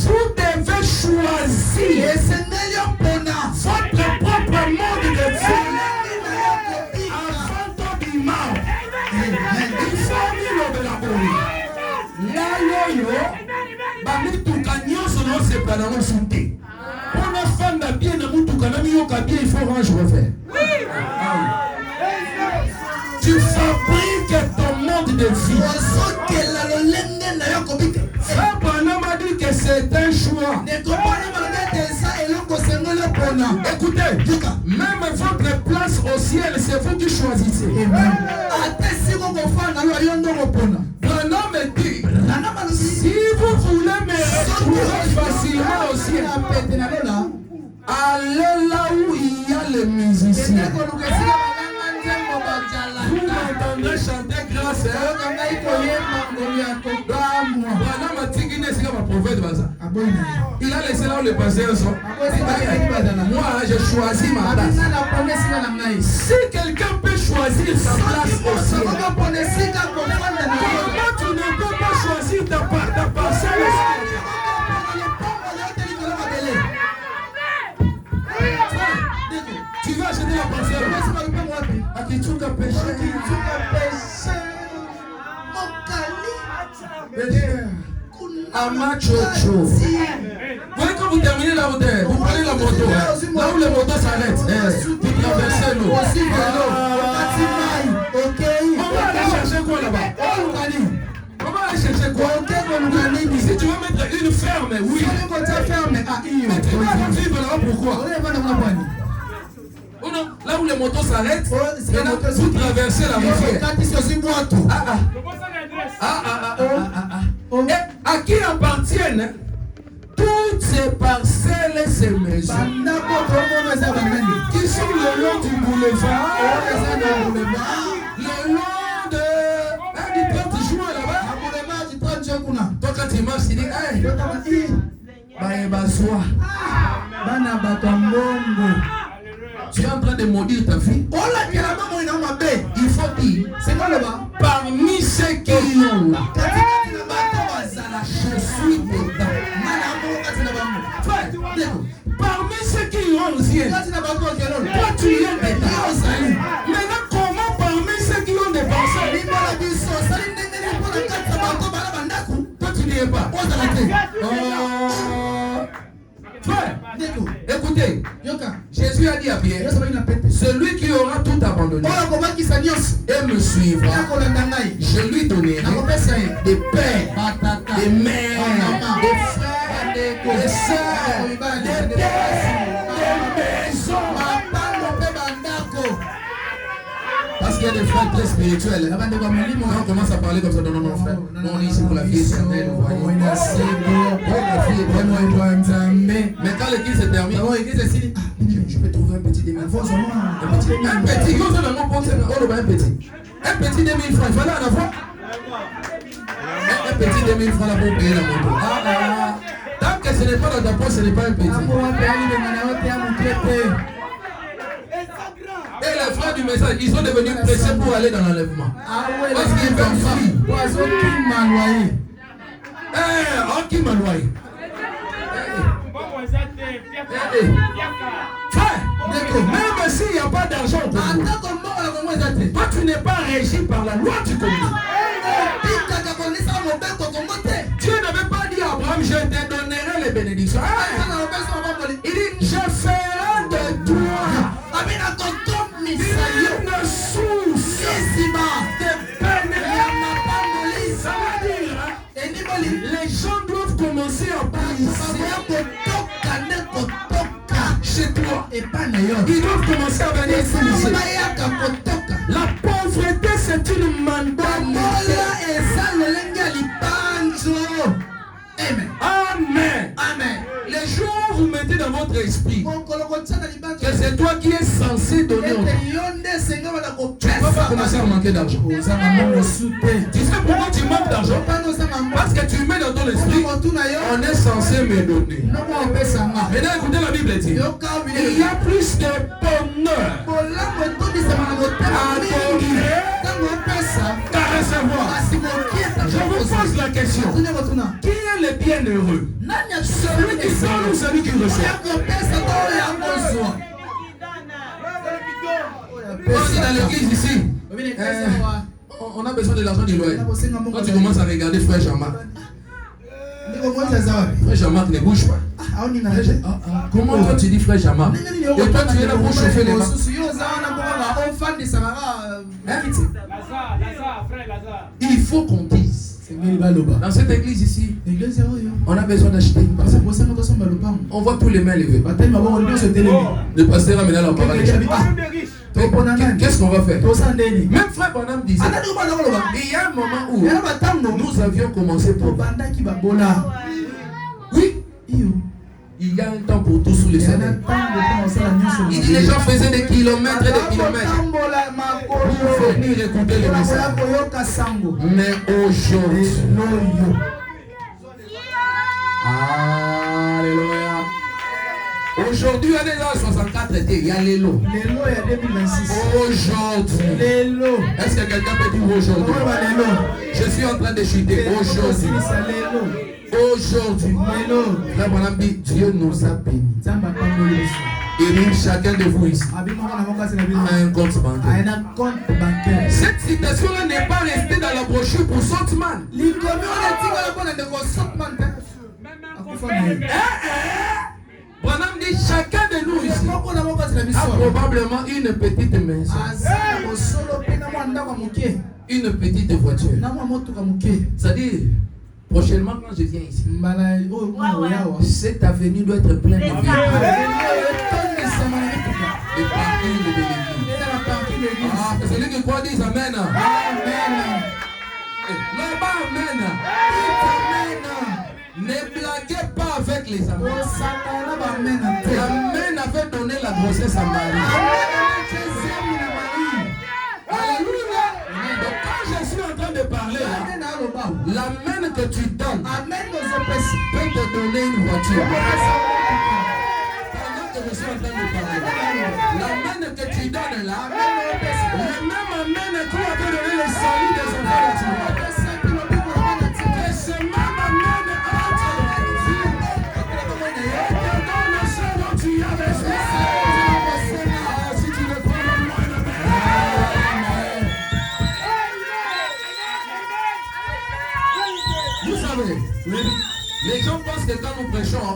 Vous devez choisir votre propre mode de vie avant ton dimanche. Il faut vivre de la bonne. Là, yo, Bamutuka nyonso no sepala no fute. Pour la femme de bien na mutuka na miyoka bien, il faut range refaire. Tu fabriques ton mode de vie. Frère Branham a dit que c'est un choix. Écoutez, même votre place au ciel, c'est vous qui choisissez. Branham dit, si vous voulez me retrouver facilement au ciel, allez là où il y a les musiciens. Il a laissé là où le pasteur sont. Moi, j'ai choisi ma place. Si quelqu'un peut choisir sa place au ciel, comment tu ne peux pas choisir ta parcelle? Tu vas acheter la parcelle. À qui tu as péché? Amachocho. Vous voyez quand vous terminez la route, vous prenez la moto, là où les motos s'arrêtent, vous traversez l'eau. On va aller chercher quoi là-bas? On va aller chercher quoi? Si tu veux mettre une ferme, oui. Mais tu vas vivre là-bas pourquoi? Là où les motos s'arrêtent, vous traversez la rivière. Et à qui appartiennent toutes ces parcelles et ces maisons qui sont le long du boulevard, le long de du 30 juin là-bas. Toi quand tu marches, tu dis tu es en train de maudire ta fille. Il faut dire, parmi ceux qui ont là, je suis dedans. Parmi ceux qui ont aussi, toi tu es dedans. Maintenant, comment parmi ceux qui ont des parcelles, toi tu n'y es pas? Frère, écoutez, Jésus a dit à Pierre, celui qui aura tout abandonné et me suivra, je lui donnerai des pères, des mères, des frères, des sœurs, des terres, des maisons. Parce qu'il y a des frères très spirituels. Quand on commence à parler comme ça, non, non, frère. Non, on est ici pour la vie éternelle. Mais quand l'église se termine, je peux trouver un petit 2000 francs. Un petit, un petit 2000 francs. Il fallait en avoir. Un petit 2000 francs là pour payer la moto. Tant que ce n'est pas dans ta poche, ce n'est pas un petit. Et les frères du message, ils sont devenus pressés pour aller dans l'enlèvement. Parce qu'ils veulent fuir. Qui m'a noyé? Frère, même s'il n'y a pas d'argent pour vous, toi tu n'es pas régi par la loi du Congo. Dieu n'avait pas dit à Abraham, je te donnerai les bénédictions. Il dit, je ferai de toi une source de bénédictions. Ça veut dire, les gens doivent commencer à puiser chez toi. Ils doivent commencer à venir ici. La pauvreté, c'est une mentalité. Amen. Amen. Les jours où vous mettez dans votre esprit que c'est toi qui es censé donner au tu ne vas pas commencer à manquer d'argent. Tu sais pourquoi tu manques d'argent? Parce que tu mets dans ton esprit, on est censé me donner. Maintenant écoutez la Bible dit, il y a plus de bonheur à donner qu'à recevoir. Je vous pose la question, qui est le bienheureux? Celui qui donne ou celui qui reçoit? Aussi dans l'église ici, on a besoin de l'argent du loyer. Quand tu commences à regarder frère Jean-Marc, frère Jean-Marc ne bouge pas. Comment toi tu dis frère Jean-Marc? Et toi tu es là pour chauffer les mains. Il faut qu'on dise. Dans cette église ici, on a besoin d'acheter une parcelle. On voit tous les mains levées. Le pasteur a mené la parole. Qu'est-ce qu'on va faire? Même frère Bonham disait, il y a un moment où nous avions commencé pour... Oui, il y a un temps pour tout sous le soleil. Il dit les gens faisaient des kilomètres et des kilomètres pour venir écouter le message. Mais aujourd'hui, Alléluia. Aujourd'hui, on est dans 64 été. Il y a l'élo. L'élo est 2026. Aujourd'hui. L'élo. Est-ce que quelqu'un peut dire aujourd'hui? Je suis en train de chuter. Aujourd'hui. Aujourd'hui. Frère Branham dit, Dieu nous a bénis. Et chacun de vous ici a un compte bancaire. Cette citation-là n'est pas restée dans la brochure pour Sotman. Branham dit chacun de nous ici a probablement une petite maison, une petite voiture. C'est-à-dire, prochainement quand je viens ici, cette avenue doit être pleine de vie. Le parking de l'église. Ah, celui qui croit dit Amen. Amen. Là-bas, Amen. Ne blaguez pas avec les amens. Amen avait donné la grossesse à Marie. Alléluia. Donc quand je suis en train de parler, l'amen que tu donnes peut te donner une voiture. Je suis en train de parler. L'amen que tu donnes là, le même amen qui a donné le salut des enfants de Dieu. Et ce même amen entre Dieu et te donne ce dont tu as besoin. Si tu le crois, donne-moi une amen. Vous savez, les gens pensent que quand nous prêchons,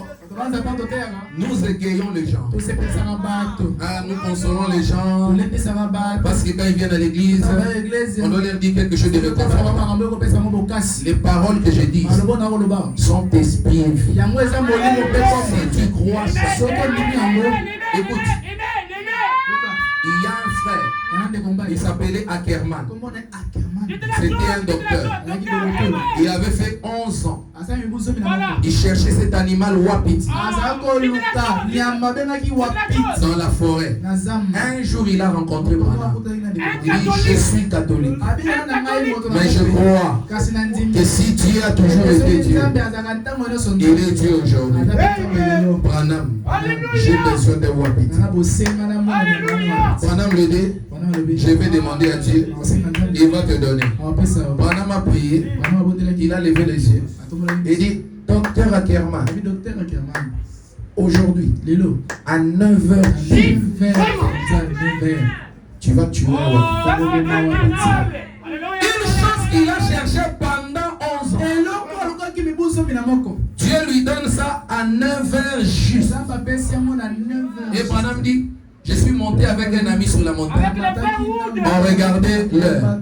nous égayons les gens. Nous consolons les gens. Parce que quand ils viennent à l'église, on doit leur dire quelque chose de réconfortant. Les paroles que je dis sont esprit et vie. Si tu crois ça, écoute. Il y a un frère, il s'appelait Ackerman. C'était un docteur. Il avait fait 11 ans. Il cherchait cet animal wapiti dans la forêt. Un jour, il a rencontré Branham. Il dit, je suis catholique, mais je crois que si Dieu a toujours été Dieu, il est Dieu aujourd'hui. Branham, j'ai besoin de wapiti. Branham le dit, je vais demander à Dieu, il va te donner. Branham a prié, il a levé les yeux et dit, docteur Ackerman, aujourd'hui, à 9h, tu vas tuer un wapiti. Une chose qu'il a cherché pendant 11 ans. Dieu lui donne ça à 9h juste. Et Branham dit, je suis monté avec un ami sur la montagne. On regardait l'heure.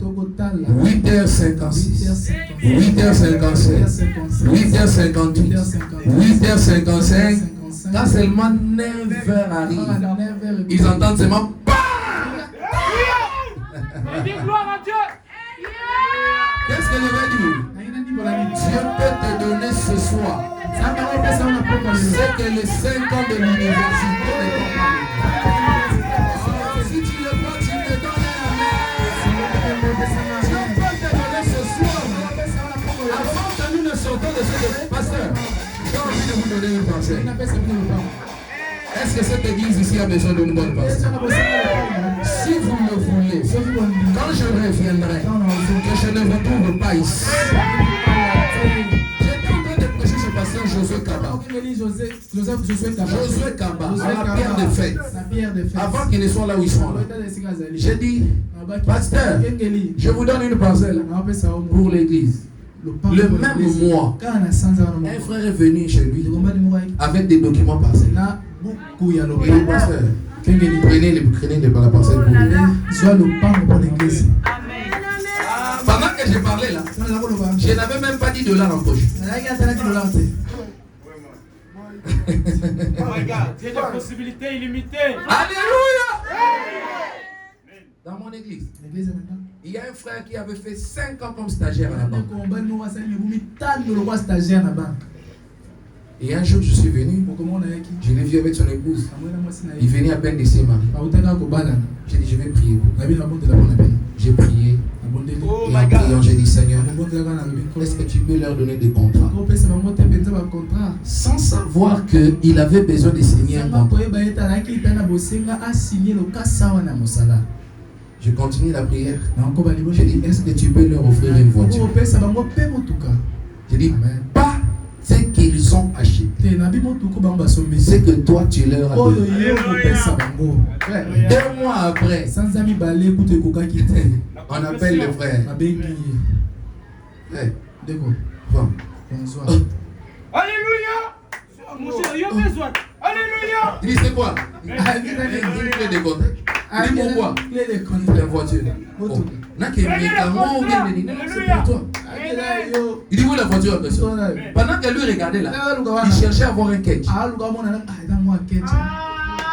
8h56, 8h57, 8h58, 8h55. Quand seulement 9h arrive, ils entendent seulement gloire à Dieu. Qu'est-ce que je vais dire? Dieu peut te donner ce soir c'est que les 5 ans de l'université ne t'ont pas. Si tu le vois, tu me donnes un amen. Dieu peut te donner ce soir. Avant que nous ne sortons de ce pasteur, j'ai envie de vous donner une pensée. Est-ce que cette église ici a besoin d'une bonne pensée? Si vous le voulez, quand je reviendrai, que je ne vous trouve pas ici. J'étais en train de prêcher ce pasteur Josué Kaba, à la pierre de fête. Avant qu'ils ne soient là où ils sont là. J'ai dit, pasteur, je vous donne une parcelle pour l'église. Le même mois, un frère est venu chez lui avec des documents parcelles. Et le pasteur, prenez la parcelle pour lui. Pendant que je parlais là, je n'avais même pas $10 en poche. Regarde, il y a des possibilités illimitées. Alléluia! Dans mon église, il y a un frère qui avait fait 5 ans comme stagiaire à la banque. Et un jour, je suis venu, je l'ai vu avec son épouse. Il venait à peine de ses mains. J'ai dit, je vais prier pour toi. J'ai prié. Et en priant, j'ai dit, Seigneur, est-ce que tu peux leur donner des contrats? sans savoir qu'il avait besoin de signer un contrat. Je continue la prière. Je dis, est-ce que tu peux leur offrir une voiture? Je dis, pas ce qu'ils ont acheté. C'est que toi tu leur as donné. 2 mois après, on appelle le frère. Hey, bonsoir. Alléluia. Mon cher, il y a besoin. Alléluia. Il dit c'est quoi? Il dit clé de contact. Il dit pourquoi? La voiture. C'est pour toi. Il dit où la voiture à personne? Pendant qu'elle lui regardait là, il cherchait à avoir un catch.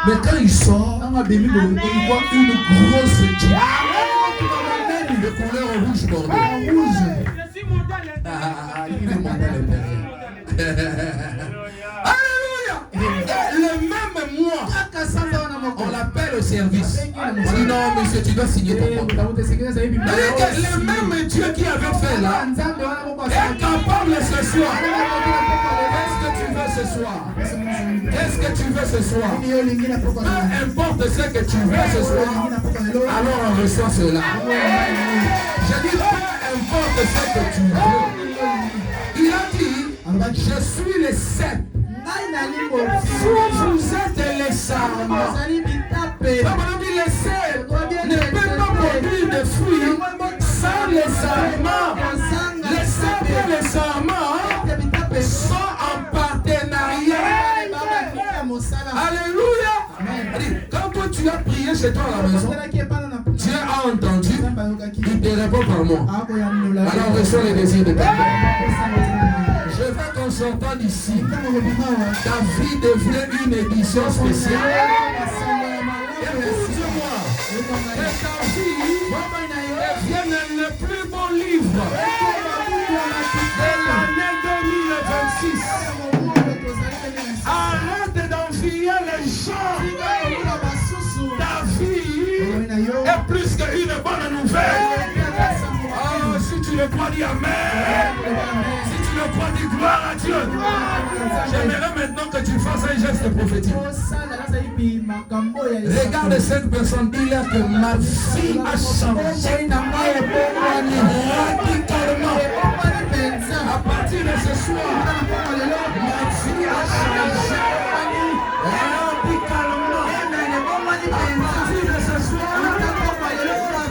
Mais quand il sort, il voit une grosse Jeep de couleur rouge bordée. Il est monté à l'intérieur. Alléluia. Et le même mois, on l'appelle au service. On dit non, monsieur, tu dois signer ton contrat. Le même Dieu qui avait fait là est capable ce soir. Qu'est-ce que tu veux ce soir? Qu'est-ce que tu veux ce soir? Peu importe ce que tu veux ce soir, alors on reçoit cela. Je dis peu importe ce que tu veux. Il a dit, je suis le cep. Vous êtes les sarments. Les cèpes ne peuvent pas produire de fruits sans les sarments. Les cèpes et les sarments sont en partenariat. Alléluia. Quand toi tu as prié chez toi à la maison, Dieu a entendu, il te répond par moi. Alors reçois les désirs de ta vie. Je veux qu'en sortant d'ici, ta vie devienne une édition spéciale. Écoute-moi, que ta vie devienne le plus beau livre de l'année 2026. Arrête d'envier les gens. Ta vie est plus qu'une bonne nouvelle. Oh, si tu le crois, dis amen. Si tu le crois, dis gloire à Dieu. J'aimerais maintenant que tu fasses un geste prophétique. Regarde cette personne, dis-leur que ma vie a changé radicalement. À partir de ce soir, ma vie a changé radicalement. À partir de ce soir, ma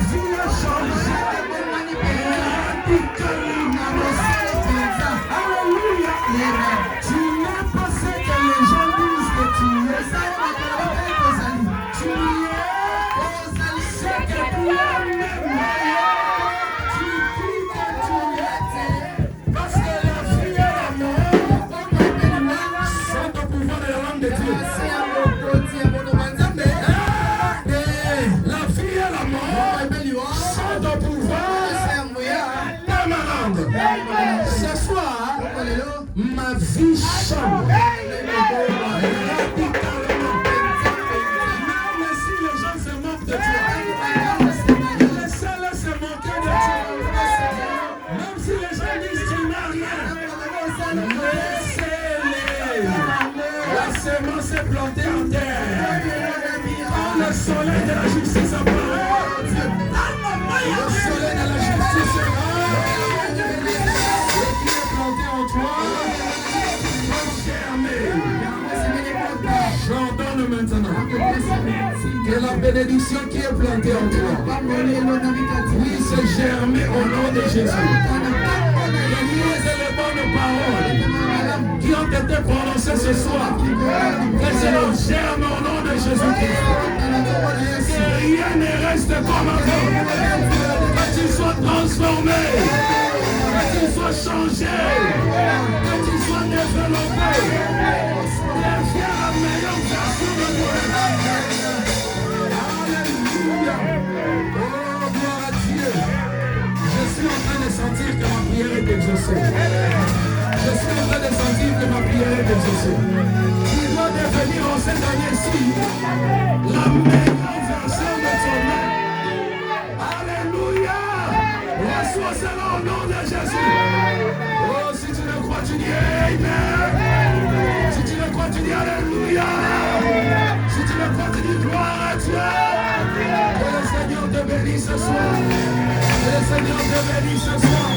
vie a changé radicalement. Alléluia. Tu n'es pas ce que les gens disent que tu es. Tu es ce que tu es même. Tu dis que tu es. Parce que la vie et la mort sont au pouvoir de la langue de Dieu. La vie et la mort sont au pouvoir de ma langue. Ce soir, ma vie change. Même si les gens se moquent de toi, laissez-les se moquer de toi. Même si les gens disent tu n'as rien, laissez-les. La semence est plantée en terre. Quand le soleil de la justice apparaît, le soleil de la justice sera. Ce qui est planté en toi va germer. J'ordonne maintenant que la bénédiction qui est plantée en toi puisse germer au nom de Jésus. Les bonnes paroles qui ont été prononcées ce soir, que cela germe au nom de Jésus-Christ. Que rien ne reste comme avant. Que tu sois transformé, que tu sois changé, que tu sois développé. Deviens la meilleure version de toi. Alléluia. Oh, gloire à Dieu. Je suis en train de sentir que ma prière est exaucée. Je suis en train de sentir que ma prière est exaucée. Tu dois devenir en cette année-ci la meilleure version de toi-même. Alléluia. Reçois cela au nom de Jésus. Oh, si tu le crois, tu dis Amen. ce soir.